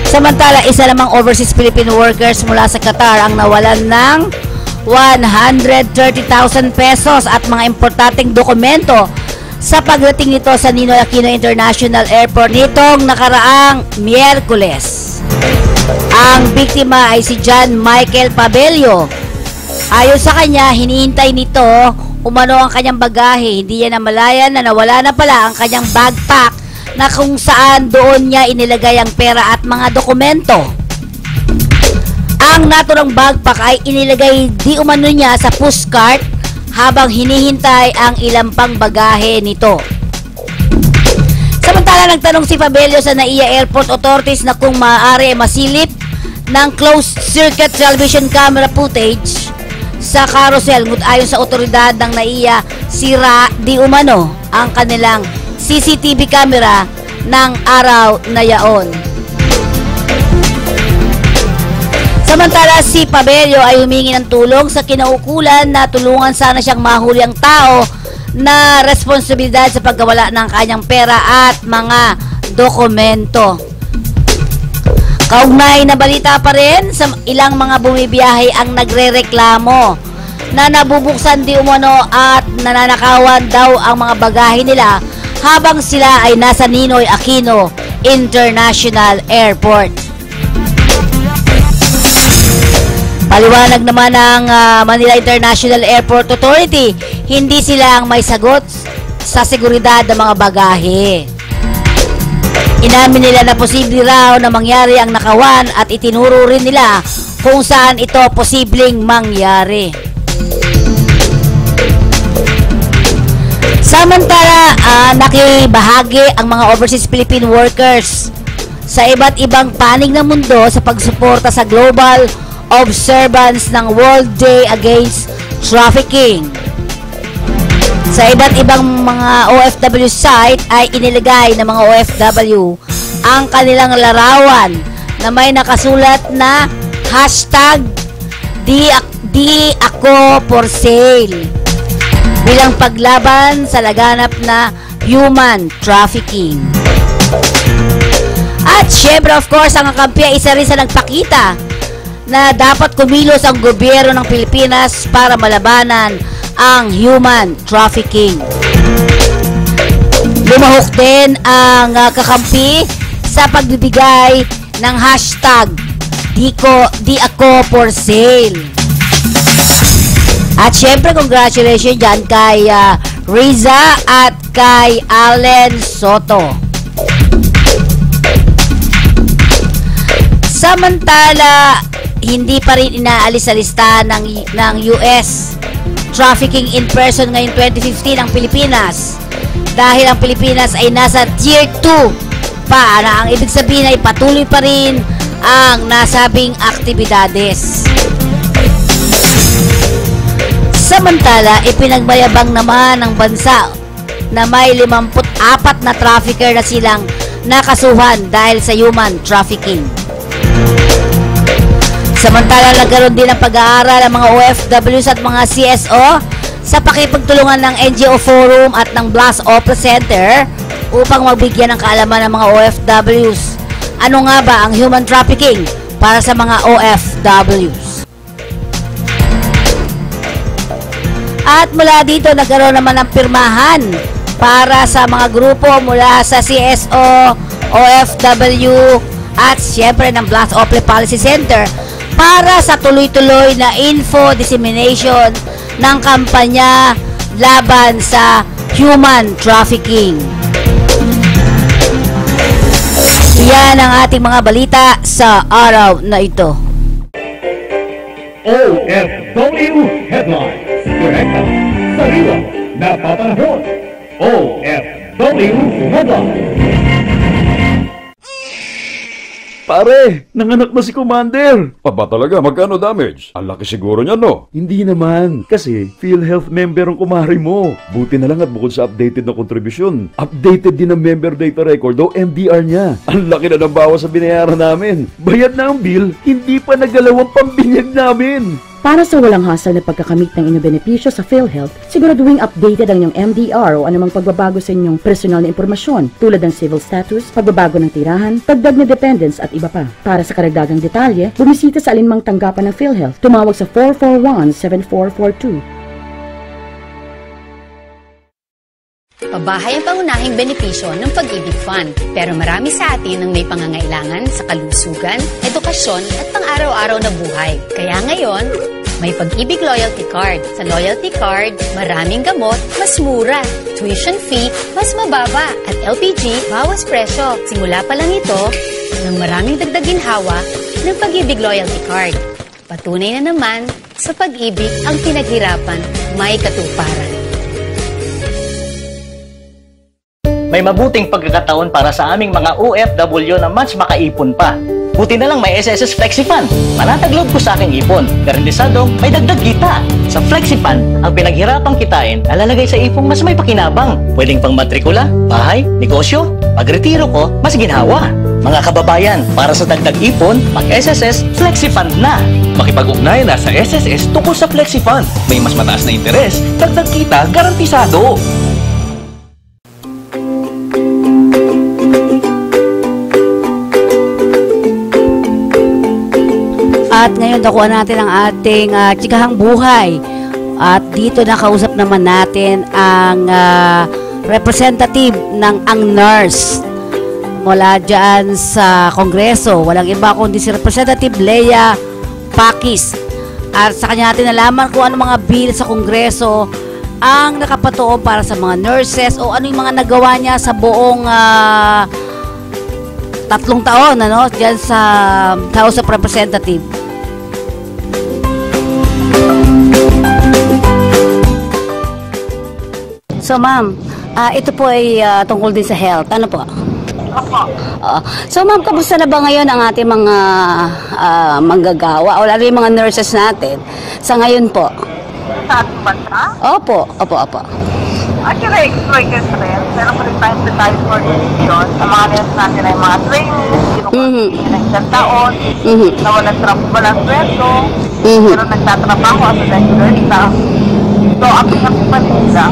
Samantala, isa lamang overseas Filipino workers mula sa Qatar ang nawalan ng 130,000 pesos at mga importanteng dokumento sa pagdating nito sa Ninoy Aquino International Airport nitong nakaraang Miyerkules. Ang biktima ay si John Michael Pabello. Ayon sa kanya, hinihintay nito umano ang kanyang bagahe. Hindi niya namalayan na nawala na pala ang kanyang backpack na kung saan doon niya inilagay ang pera at mga dokumento. Ang naturang backpack ay inilagay di umano niya sa pushcart habang hinihintay ang ilang pang bagahe nito. Samantala, nagtanong si Pabello sa NAIA Airport authorities na kung maaari masilip ng closed-circuit television camera footage sa carousel. Ngunit ayon sa otoridad ng NAIA, sira di umano ang kanilang CCTV camera ng araw na yaon. Samantala, si Pabello ay humingi ng tulong sa kinaukulan na tulungan sana siyang mahuli ang tao na responsibilidad sa pagkawala ng kanyang pera at mga dokumento. Kaugnay na balita pa rin, sa ilang mga bumibiyahe ang nagrereklamo na nabubuksan di umano at nananakawan daw ang mga bagahe nila habang sila ay nasa Ninoy Aquino International Airport. Paliwanag naman ng Manila International Airport Authority, hindi sila ang may sagot sa seguridad ng mga bagahe. Inamin nila na posible raw na mangyari ang nakawan at itinuro rin nila kung saan ito posibleng mangyari. Samantala, nakibahagi ang mga overseas Philippine workers sa iba't ibang panig ng mundo sa pagsuporta sa global observance ng World Day Against Trafficking. Sa iba't ibang mga OFW site ay inilagay ng mga OFW ang kanilang larawan na may nakasulat na hashtag di ako for sale bilang paglaban sa laganap na human trafficking. At syempre, of course, ang kakampi ay isa rin sa nagpakita na dapat kumilos ang gobyerno ng Pilipinas para malabanan ang human trafficking. Lumahok din ang kakampi sa pagbibigay ng hashtag di ako for sale. At syempre, congratulations dyan kay Riza at kay Allen Soto. Samantala, hindi pa rin inaalis sa listahan ng US trafficking in person ngayong 2015 ang Pilipinas dahil ang Pilipinas ay nasa Tier 2 pa, na ang ibig sabihin ay patuloy pa rin ang nasabing aktibidades. Samantala, ipinagmayabang naman ng bansa na may 54 na trafficker na silang nakasuhan dahil sa human trafficking. Samantala, nagkaroon din ng pag-aaral ang mga OFWs at mga CSO sa pakipagtulungan ng NGO Forum at ng Blast Opera Center upang magbigyan ng kaalaman ng mga OFWs. Ano nga ba ang human trafficking para sa mga OFWs? At mula dito, nagkaroon naman ng pirmahan para sa mga grupo mula sa CSO, OFW at siyempre ng Blast Opera Policy Center para sa tuloy-tuloy na info dissemination ng kampanya laban sa human trafficking. Yan ang ating mga balita sa araw na ito. OFW Headlines. Direkta, sariwa, napapanahon. OFW Headlines. Pare, nanganak na si Commander. Aba talaga, magkano damage? Ang laki siguro niya, no? Hindi naman, kasi PhilHealth member ang kumari mo. Buti na lang at bukod sa updated na kontribusyon, updated din ang member data record o MDR niya. Ang laki na ng bawas sa binayaran namin. Bayad na ang bill, hindi pa nagalaw ang pambinyag namin. Para sa walang hasal na pagkakamit ng inyong benepisyo sa PhilHealth, siguraduhin updated ang inyong MDR o anumang pagbabago sa inyong personal na impormasyon tulad ng civil status, pagbabago ng tirahan, dagdag na dependents at iba pa. Para sa karagdagang detalye, bumisita sa alinmang tanggapan ng PhilHealth. Tumawag sa 441-7442. Pabahay ang pangunahing benepisyo ng Pag-ibig Fund. Pero marami sa atin ang may pangangailangan sa kalusugan, edukasyon at pang-araw-araw na buhay. Kaya ngayon, may Pag-ibig Loyalty Card. Sa Loyalty Card, maraming gamot, mas mura. Tuition fee, mas mababa. At LPG, bawas presyo. Simula pa lang ito, ng maraming dagdag ginhawa ng Pag-ibig Loyalty Card. Patunay na naman, sa pag-ibig ang pinaghirapan, may katuparan. May mabuting pagkakataon para sa aming mga OFW na mas makaipon pa. Buti na lang may SSS FlexiFund. Manatag loob ko sa aking ipon. Garantisadong may dagdag kita. Sa FlexiFund, ang pinaghirapang kitain nalalagay sa ipong mas may pakinabang. Pwedeng pang matrikula, bahay, negosyo. Pagretiro ko, mas ginhawa. Mga kababayan, para sa dagdag ipon, mag-SSS FlexiFund na. Makipag-ugnayan na sa SSS tungkol sa FlexiFund. May mas mataas na interes, dagdag kita, garantisado. At ngayon dakuan natin ang ating chikahang buhay. At dito nakausap naman natin ang representative ng nurse mula dyan sa Kongreso. Walang iba kundi si Representative Lea Pakis. At sa kanya natin nalaman kung ano mga bill sa Kongreso ang nakapatuon para sa mga nurses o ano yung mga nagawa niya sa buong 3 taon dyan sa House of Representatives. So ma'am, ito po ay tungkol din sa health. Ano po? So ma'am, kamusta na ba ngayon ang ating mga manggagawa o lalo yung mga nurses natin sa ngayon po? Sa ating bansa? Opo. Actually, like this rin. Meron pa rin tayong design coordination. Ang mga nurses natin ay mga trainees, sinukunin ng isang taon, na walang sweldo, pero nagtatrabaho as a regular staff. So, application pa rin sila.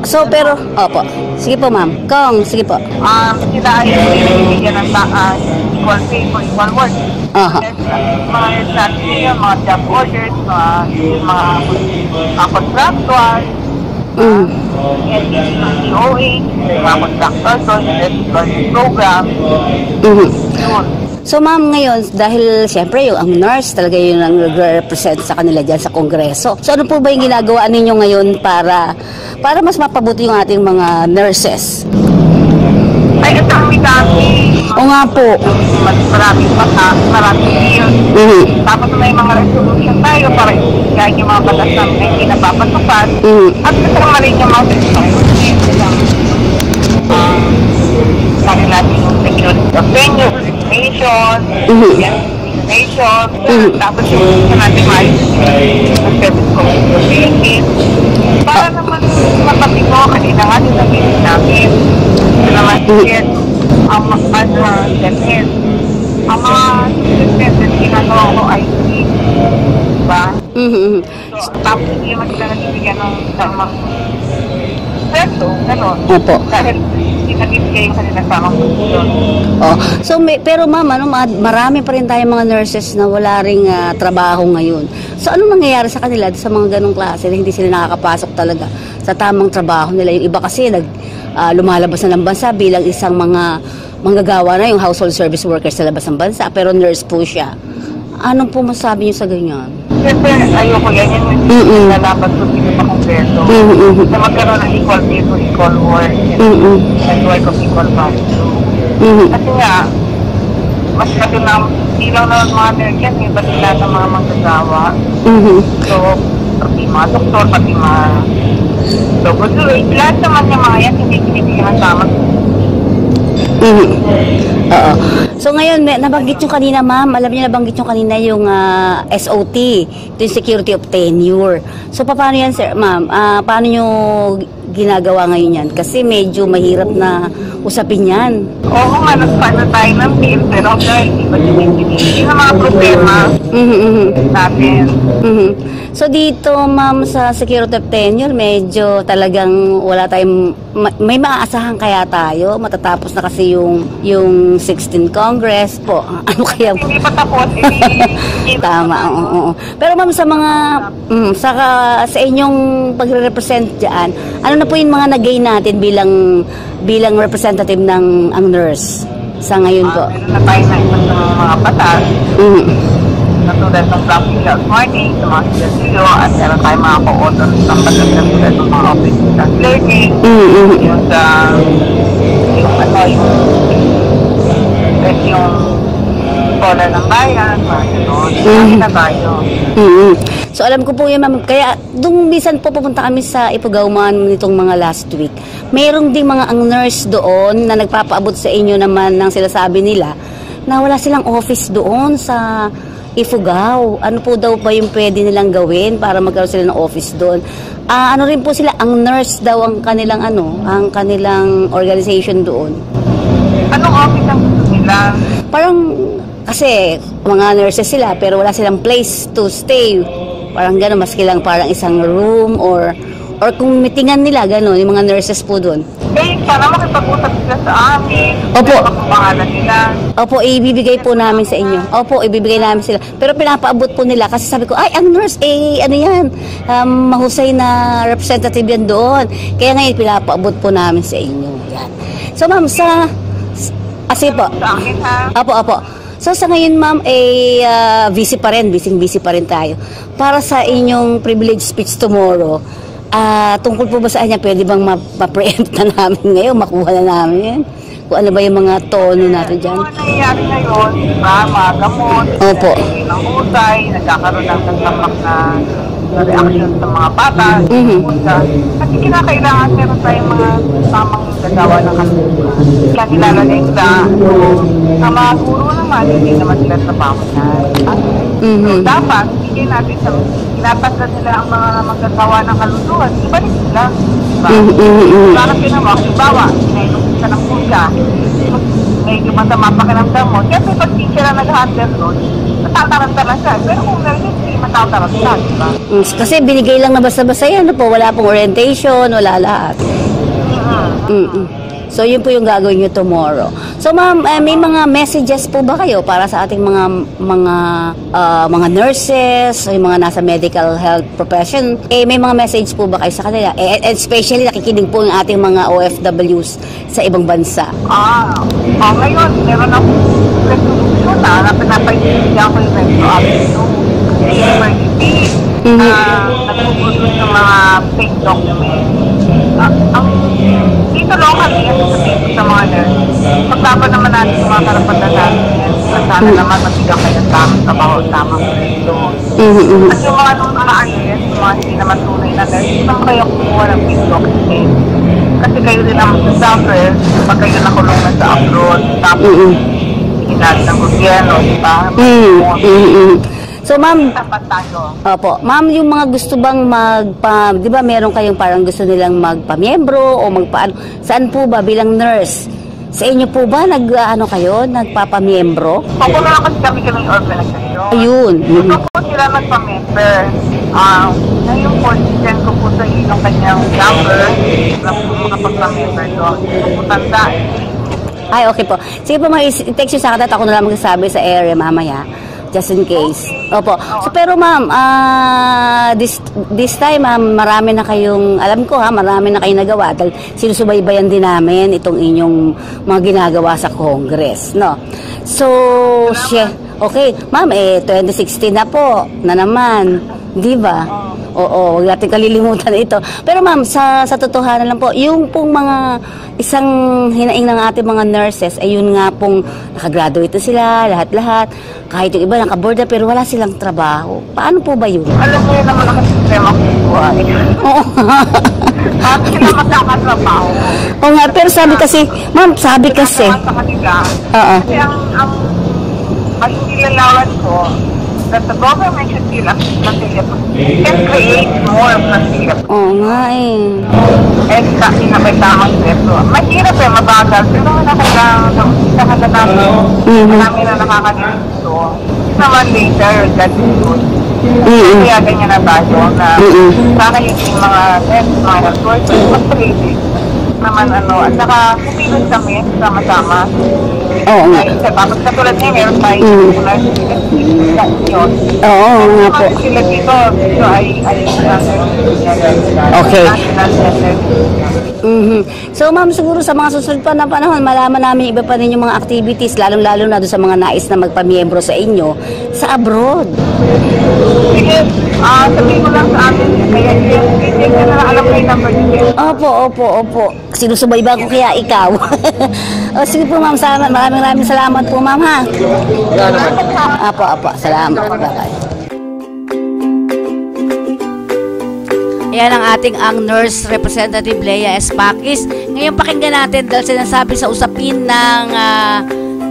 So pero, opo. Sige po ma'am. Kong, sige po. Sila ay bigyan ng equal pay for equal work. Mga nurses natin yun, mga job orders, mga contractual, NDOA, mga contractors, program. So ma'am, ngayon, dahil siyempre yung ang nurse talaga yun ang nag-represent sa kanila dyan sa Kongreso. So ano po ba yung ginagawa ninyo ngayon para mas mapabuti yung ating mga nurses? Ay, ito ang dami. O nga po. Maraming years. Tapos may mga resolution tayo para ibigay yung mga batas na hindi napapatupad. At kasama rin yung mga resolution. Sabi natin yung security of venue, nation, tapos yung natin ang service community. Para naman mapapit mo, kanina nga din sabihin namin, naman yan, ang mga defense. Ang mga defense na ginagawa ko ay diba? So, tapos hindi naman sila nagbibigyan ng tamang sweldo, gano'n. Dahil hindi nagbibigay yung kanilang tamang posisyon. So, pero ma'am, marami pa rin tayong mga nurses na wala ring trabaho ngayon. So, anong nangyayari sa kanila sa mga ganong klase na hindi sila nakakapasok talaga sa tamang trabaho nila? Yung iba kasi lumalabas na ng bansa bilang isang mga manggagawa na yung household service workers sa labas ng bansa, pero nurse po siya. Anong po masabi niyo sa ganyan? Siyempre, ayoko yan yung nalaban ko dito sa Kongreso na magkaroon ng equal pay for equal work and work of equal value. Kasi nga, masyado na, hindi lang naman mga American, iba sila ng mga manggagawa. So, pati mga doktor, pati mga WH, lahat naman yung mga yan, hindi kinibigyan ng tamang. So ngayon, nabanggit nyo kanina ma'am, alam niyo nabanggit nyo kanina yung SOT, ito yung Security of Tenure. So paano yan sir, ma'am? Paano nyo ginagawa ngayon yan? Kasi medyo mahirap na usapin yan. Oo nga, nagpano tayo ng bill, pero dahil iba hindi na mga problema natin. So dito ma'am sa Security of Tenure, medyo talagang wala tayong, may maaasahan kaya tayo, matatapos na kasi yung 16th Congress po. Ano kaya? Hindi pa tapos. Tama, oo. Pero ma'am sa mga, sa inyong pagre-represent dyan, ano na po yung mga nag-gain natin bilang representative ng ang nurse sa ngayon po? Meron na tayo na iba sa mga batas. Natulad ng Black Health Morning, sa mga CSU, at meron tayo mga co-author ng batas natulad ng mga office of learning, yung sa yung scholar ng bayan, na tayo. So alam ko po yun ma'am, kaya nung bisan po pupunta kami sa Ifugao-man nitong mga last week, mayroong ding mga ang nurse doon na nagpapaabot sa inyo naman ng sinasabi nila na wala silang office doon sa Ifugao. Ano po daw ba yung pwede nilang gawin para magkaroon sila ng office doon? Ano rin po sila, ang nurse daw ang kanilang ang kanilang organization doon. Anong office ang gusto nila? Parang, kasi mga nurses sila pero wala silang place to stay. Parang gano'n, maski lang parang isang room or kung meetingan nila, gano'n, yung mga nurses po doon. Para makipag-usap sila sa amin. Opo. Pangalan nila. Opo, ibibigay po namin sa inyo. Opo, ibibigay namin sila. Pero pinapaabot po nila kasi sabi ko, ay, ang nurse, ano yan? Mahusay na representative yan doon. Kaya ngayon, pinapaabot po namin sa inyo. Yan. So, ma'am, sige po. Sa akin, ha? Opo. So sa ngayon ma'am, busy pa rin tayo. Para sa inyong privilege speech tomorrow, tungkol po ba sa kanya, pwede bang ma-preempt na namin ngayon, makuha na namin? Kung ano ba yung mga tono natin dyan? Ano nangyayari ngayon, diba, mga gamot, opo, ng husay, nagkakaroon ng nagsamak na reaction sa mga bata, kasi kinakailangan meron tayong mga tamang gagawa ng kalusugan. Kaya nilalagay nila, ang mga guro naman, hindi naman sila trabaho na. So, dapat, hindi natin sa tinatagdan nila ang mga magagawa ng kalusugan, ibalik sila. Para pinamang, ibawa, sinainom ka ng pusa, medyo masama pakiramdam mo, siyempre pag teacher ang nag-handle nun, matataranta na siya. Pero kung hindi matataranta, diba? Kasi binigay lang na basta-basta yan, po, wala pong orientation, wala lahat. So, yun po yung gagawin nyo tomorrow. So, ma'am, may mga messages po ba kayo para sa ating mga nurses, o yung mga nasa medical health profession? May mga message po ba kayo sa kanila? Especially, nakikinig po yung ating mga OFWs sa ibang bansa. Ngayon, meron akong resolution na pinapaibigyan ko yung resolution university nagpupunod ng mga fake documents. Dito locally, sa mga nurses, paglaban naman natin sa mga karapatan natin, sana naman mabigyan kayo ng tamang preso. At yung mga nung naka-assess, yung mga hindi naman tunay na nurses, saan kayo kumuha ng fake documents? Kasi kayo din ang suffer pag kayo nakulong na sa abroad, tapos hinali ng gobyerno, diba? So, ma'am, opo, ma'am, yung mga gusto bang di ba meron kayong parang gusto nilang magpamiyembro o magpaano, saan po ba bilang nurse? Sa inyo po ba kayo, nagpapamiyembro? Opo na kasi kami organisasyon. Ayun. Gusto po sila magpamember. Ngayon po, send ko po sa yung kanyang number na po makapagpamember doon. Gusto po tanda. Ay, okay po. Sige po, i-text nyo sa akin at ako na lang magsasabi sa area mamaya. Just in case. Opo. So, pero ma'am, this time, marami na kayong, alam ko marami na kayong nagawa dahil sinusubaybayan din namin itong inyong mga ginagawa sa Congress, no? So, okay, ma'am, 2016 na po, na naman, di ba? Oo, huwag natin kalilimutan ito. Pero ma'am, sa totohanan lang po, yung pong mga isang hinaing ng ating mga nurses, ay yun nga pong nakagraduate na sila, lahat-lahat. Kahit yung iba nakaboard na, pero wala silang trabaho. Paano po ba yun? Alam mo yun naman ang sistema ko buhay. Oo. Bakit sila magkakatrabaho? Oo nga, pero sabi kasi, ma'am, sabi kasi. Sa kanila. Kasi ang hindi lalawan ko, that the government should feel can create more facilities. Oo nga Kasi na may tamang peso. Mahirap mabagal. Pero nakakaganda namin. Marami na nakakaganda. Naman later, that's good. Kaya ganyan na tayo na sa akin yung mga mga resources, mag-training naman at saka kupilod kami sama-sama. Oo nga. Tapos katulad niya, meron tayo Oo nga po. Sila dito ay okay. So ma'am, siguro sa mga susunod pa na panahon, malaman namin iba pa ninyong mga activities, lalong-lalo na doon sa mga nais na magpamiyembro sa inyo sa abroad. Sige, sabihin ko lang sa amin, kaya hindi ka na alam ko yung number niyo. Opo. Sinusubaybayan ko kaya ikaw. O sige po ma'am, maraming salamat po ma'am ha. Apo, salamat. Bye-bye. Yan ang nurse representative Lea Espakis. Ngayon pakinggan natin dahil sinasabi sa usapin ng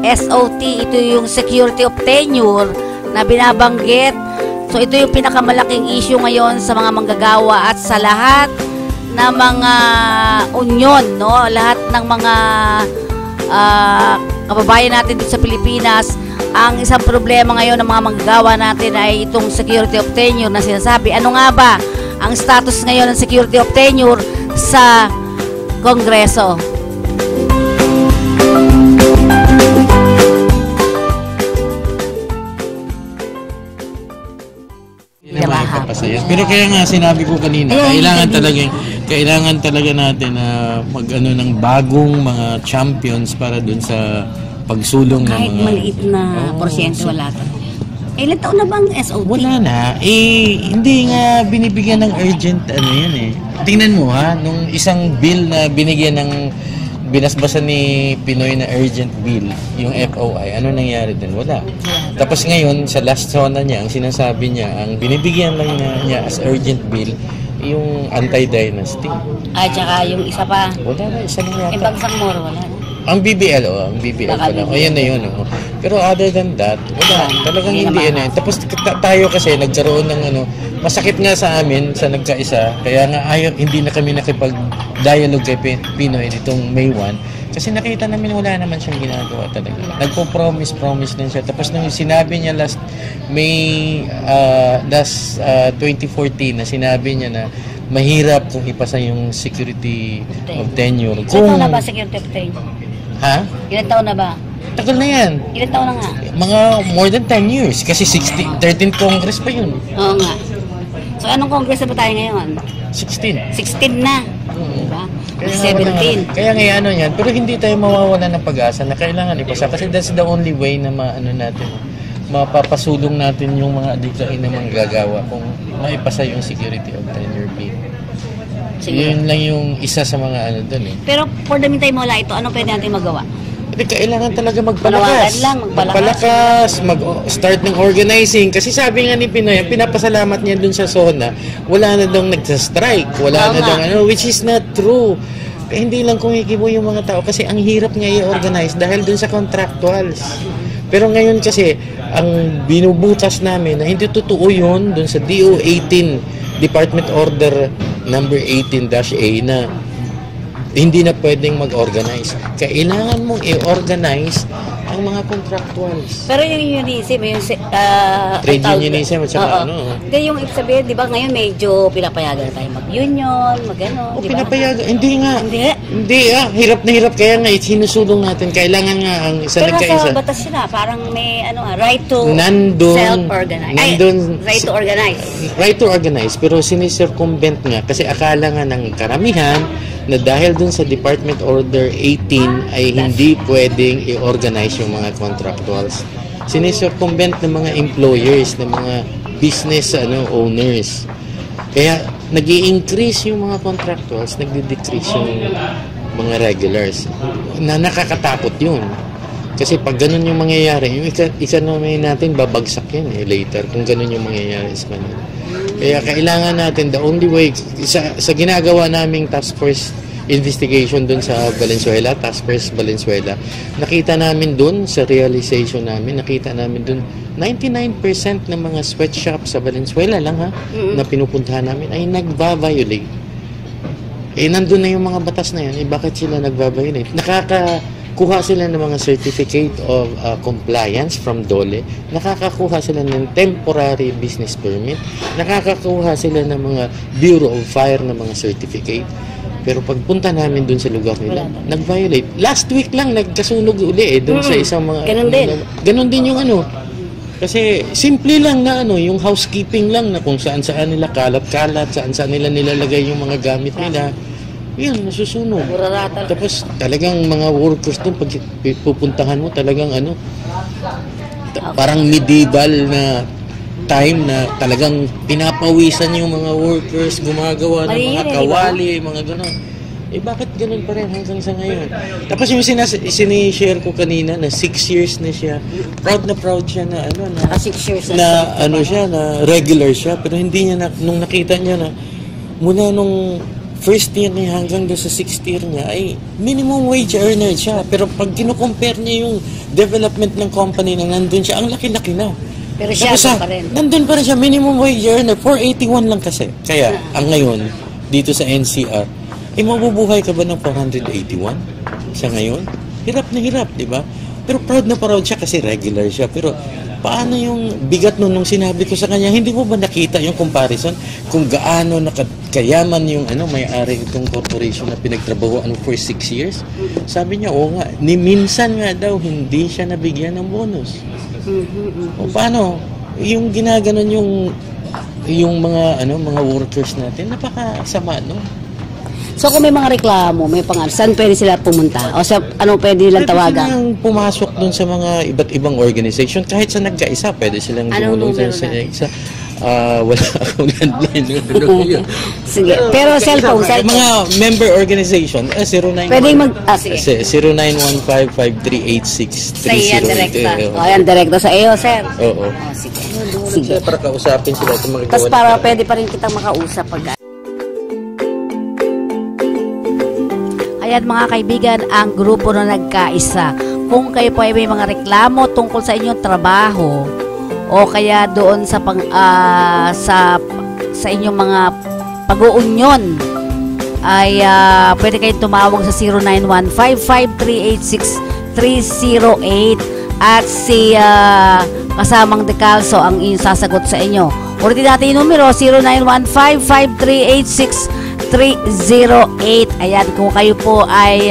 SOT, ito yung security of tenure na binabanggit. So ito yung pinakamalaking issue ngayon sa mga manggagawa at sa lahat ng mga union, no? Lahat ng mga kababayan natin dito sa Pilipinas. Ang isang problema ngayon ng mga manggagawa natin ay itong security of tenure na sinasabi. Ano nga ba ang status ngayon ng security of tenure sa Kongreso? Pero kaya nga sinabi ko kanina, kailangan talaga natin na mag-ano ng bagong mga champions para dun sa pagsulong ng Kahit mga... maliit na porsyento, wala to. Ilan taon na bang SOT? Wala na. Hindi nga binibigyan ng urgent yun eh. Tingnan mo ha, nung isang bill na binigyan ng binasbasan ni Pinoy na urgent bill, yung FOI, ano nangyari din? Wala. Tapos ngayon, sa last zona niya, ang sinasabi niya, ang binibigyan lang niya as urgent bill, yung anti-dynasty. Tsaka yung isa pa. Wala na, isa na yata. Bagsang Moro, wala na. Ang BBL, ang BBL pala. Ayan na yun, Pero other than that, wala. Talagang hindi yan. Tapos tayo kasi nagkaroon ng masakit nga sa amin sa nagkaisa. Kaya nga hindi na kami nakipag-dialogue kay Pinoy nitong May 1. Kasi nakita namin wala naman siyang ginagawa talaga. Nagpo-promise lang siya. Tapos nung sinabi niya last 2014 na sinabi niya na mahirap kung ipasa yung security of tenure. Ilan taon na ba security of tenure? Ha? Ilan taon na ba? Tagal na yan. Ilan taon na nga? Mga more than 10 years. Kasi 13th Congress pa yun. Oo nga. So anong Congress na ba tayo ngayon? 16. 16 na. Diba? 17. Kaya nga yan. Pero hindi tayo mawawala ng pag-asa na kailangan ipasa. Kasi that's the only way na mapapasulong natin yung mga adikain na manggagawa kung maipasa yung security of tenure bill. Yun lang yung isa sa mga doon eh. Pero for the meantime wala ito, anong pwede natin magawa? Kailangan talaga magpalakas, mag-start ng organizing. Kasi sabi nga ni Pinoy, pinapasalamat niya dun sa SONA, wala na daw nagsa-strike, wala na daw which is not true. Hindi lang kumikibo yung mga tao kasi ang hirap nga i-organize dahil dun sa contractuals. Pero ngayon kasi, ang binubutas namin na hindi totoo yun dun sa DO 18, Department Order number 18-A na hindi na pwedeng mag-organize. Kailangan mong i-organize ang mga contractuals. Pero yung UNICEF, yung trade unionism at saka Hindi, yung ibig sabihin, di ba ngayon medyo pinapayagan tayo mag-union, mag-ano, di ba? Pinapayagan? Hindi nga. Hindi hirap na hirap. Kaya nga, sinusulong natin. Kailangan nga ang isa nagkaisa. Pero sa batas sila, parang may right to self-organize. Right to organize. Right to organize. Pero sinicircumvent nga. Kasi akala nga ng karamihan na dahil dun sa Department Order 18 ay hindi pwedeng i-organize yung mga contractuals. Sinicircumvent ng mga employers, ng mga business owners. Kaya nag-i-increase yung mga contractuals, nagdi-decrease yung mga regulars. Nakakatakot yun. Kasi pag ganun yung mangyayari, yung economy natin babagsak yan later kung ganun yung mangyayari sa kanila. Kaya kailangan natin, the only way, sa ginagawa naming task force investigation dun sa Valenzuela, Task Force Valenzuela, nakita namin dun sa realization namin, nakita namin dun 99% ng mga sweatshop sa Valenzuela lang na pinupuntahan namin ay nagva-violate. Nandun na yung mga batas na yan, bakit sila nagva-violate? Nakakakuha sila ng mga certificate of compliance from DOLE, nakakakuha sila ng temporary business permit, nakakakuha sila ng mga Bureau of Fire na mga certificate. Pero pagpunta namin dun sa lugar nila, nag-violate. Last week lang, nagkasunog uli dun sa isang mga... Ganon din yung Kasi simple lang na yung housekeeping lang na kung saan-saan nila kalat-kalat, saan-saan nila nilalagay yung mga gamit nila. Yan, nasusunog. Tapos talagang mga workers din, pag pupuntahan mo, talagang parang medieval na time na talagang pinapawisan yung mga workers, gumagawa ng mga kawali, mga gano'n. Bakit ganun pa rin hanggang sa ngayon? Tapos yung sinishare ko kanina na 6 years na siya, proud siya na 6 years na na regular siya, pero hindi niya nung nakita niya na mula nung first year niya hanggang sa 6th year niya ay minimum wage earner siya. Pero pag kino-compare niya yung development ng company na nandun siya, ang laki-laki na. Pero siya pa rin. Nandun pa rin siya, minimum wage earner, 481 lang kasi. Kaya, ang ngayon, dito sa NCR, mabubuhay ka ba ng 481 sa ngayon? Hirap na hirap, di ba? Pero proud na proud siya kasi regular siya. Pero paano yung bigat nung sinabi ko sa kanya, hindi mo ba nakita yung comparison kung gaano kayaman yung may-ari itong corporation na pinagtrabahoan for 6 years? Sabi niya, oo nga, minsan nga daw hindi siya nabigyan ng bonus. O paano? Yung ginaganon yung mga mga workers natin, napakasama, no? So kung may mga reklamo, may saan pwede sila pumunta? O sa ano pwede nilang tawagan? Pwede silang pumasok dun sa mga iba't ibang organization. Kahit sa nagkaisa, pwede silang dumulong sa isa. Wala akong landline. Sige. Pero cellphone. Mga member organization, 0915. Pwede sige. 0915-538-6308. Sa iyan, direkta. Ayan, direkta sa iyo, sir. Oo. Sige. Para kausapin sila. Tapos para pwede pa rin kitang makausap pag Ayan mga kaibigan, ang grupo na nagkaisa. Kung kayo po ay may mga reklamo tungkol sa inyong trabaho o kaya doon sa sa inyong mga pag-uunyon ay pwede kayong tumawag sa 0915-538-6308 at si kasamang Decalso ang sasagot sa inyo. Ulitin natin yung numero 0915-538-6308. Ayan, kung kayo po ay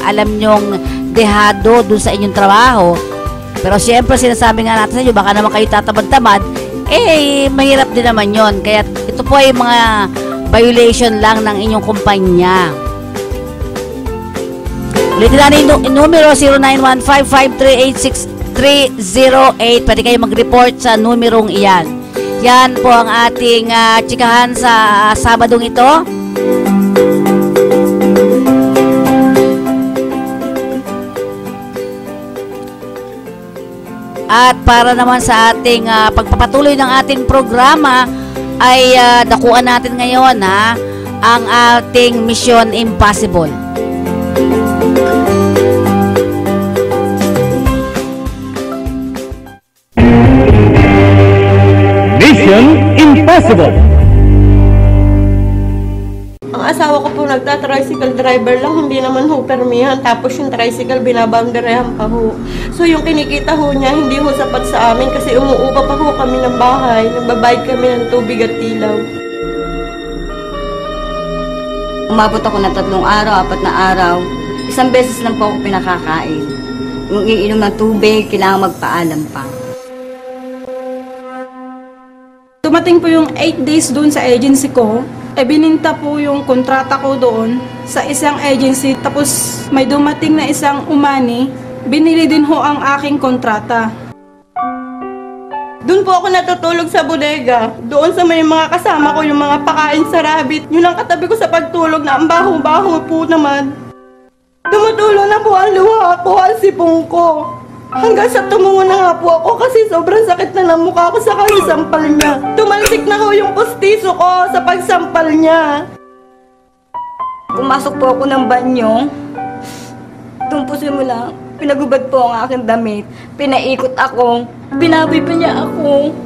alam nyong dehado dun sa inyong trabaho, pero siyempre sinasabi nga natin sa inyo, baka naman kayo tatamad-tamad, mahirap din naman yon. Kaya ito po ay mga violation lang ng inyong kumpanya. Ulitin natin yung numero 0915-538-6308. Pwede kayo mag-report sa numerong iyan. Yan po ang ating chikahan sa Sabadong ito. At para naman sa ating pagpapatuloy ng ating programa ay dakuan natin ngayon ang ating Mission Impossible. Mission Impossible. Ang asawa ko po nagta-tricycle driver lang, hindi naman ho permihan. Tapos yung tricycle binaboundaryhan pa ho. So yung kinikita ho niya, hindi ho sapat sa amin kasi umuupa pa ho kami ng bahay. Nagbabayad kami ng tubig at ilaw. Umabot ako ng 3 araw, 4 na araw. Isang beses lang po ako pinakakain. Yung iinom ng tubig, kailangan magpaalam pa. Dumating po yung 8 days doon sa agency ko. Bininta po yung kontrata ko doon sa isang agency. Tapos may dumating na isang umani. Binili din ho ang aking kontrata. Doon po ako natutulog sa bodega. Doon sa may mga kasama ko, yung mga pakain sa rabbit. Yun ang katabi ko sa pagtulog na ang baho-baho po naman. Tumutulo na po ang luha ko, ang sipong ko. Hanggang sa tumungo na nga po ako kasi sobrang sakit na ng mukha ko sa kalisampal niya. Tumalsik na ho yung pustiso ko sa pagsampal niya. Pumasok po ako ng banyo. Doon po simula, pinagubad po ang aking damit. Pinaikot ako. Binaboy pa niya ako.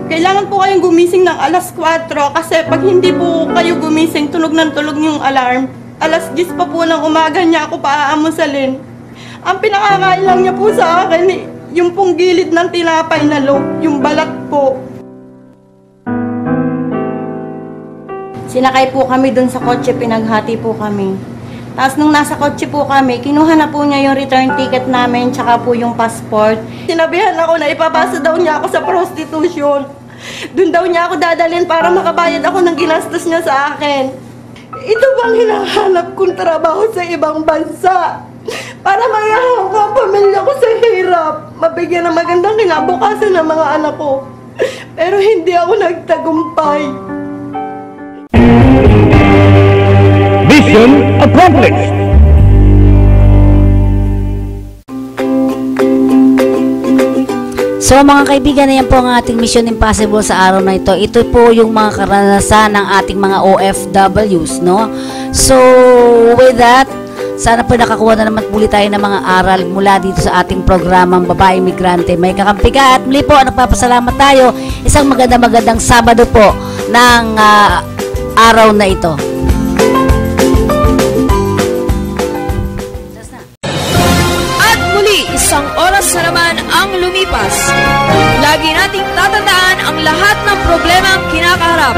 Kailangan po kayong gumising ng alas 4 kasi pag hindi po kayo gumising, tulog ng tulog yung alarm. Alas 10 pa po ng umaga niya ako paaamusalin. Ang pinakakain lang niya po sa akin, yung pong gilid ng tinapay na loaf, yung balat po. Sinakay po kami dun sa kotse, pinaghati po kami. Tapos nung nasa kotse po kami, kinuha na po niya yung return ticket namin, tsaka po yung passport. Sinabihan ako na ipapasa daw niya ako sa prostitution. Dun daw niya ako dadalhin para makabayad ako ng ginastos niya sa akin. Ito bang hinahanap kong trabaho sa ibang bansa? Para mayahang ko ang pamilya ko sa hirap. Mabigyan ng magandang kinabukasan ng mga anak ko. Pero hindi ako nagtagumpay. Mission accomplished! So mga kaibigan, na yan po ang ating Mission Impossible sa araw na ito. Ito po yung mga karanasan ng ating mga OFWs, no? So with that, sana po nakakuha na naman muli tayo ng mga aral mula dito sa ating programang Babaeng Migrante May Kakampi Ka. At muli po, nagpapasalamat tayo. Isang magandang Sabado po ng araw na ito. Isang oras na naman ang lumipas. Lagi nating tatandaan ang lahat ng problema ang kinakaharap.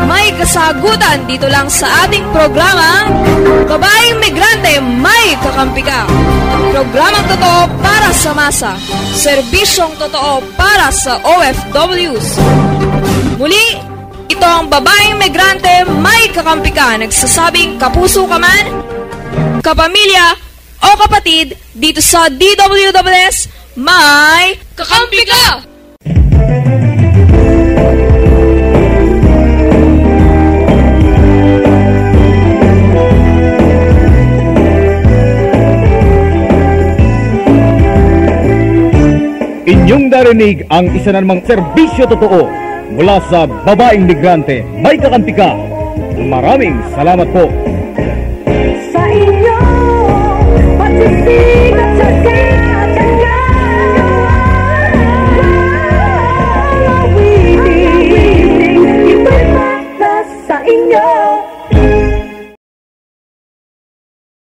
May kasagutan dito lang sa ating programa, Babaeng Migrante May Kakampi Ka. Programang totoo para sa masa. Serbisyong totoo para sa OFWs. Muli, Ito ang babaeng migrante, may kakampi ka. Nagsasabing kapuso ka man, kapamilya, o kapatid, dito sa DWWS, may kakampi ka! Inyong narinig ang isa na namang serbisyo totoo mula sa babaeng migrante, may kakampi ka. Maraming salamat po.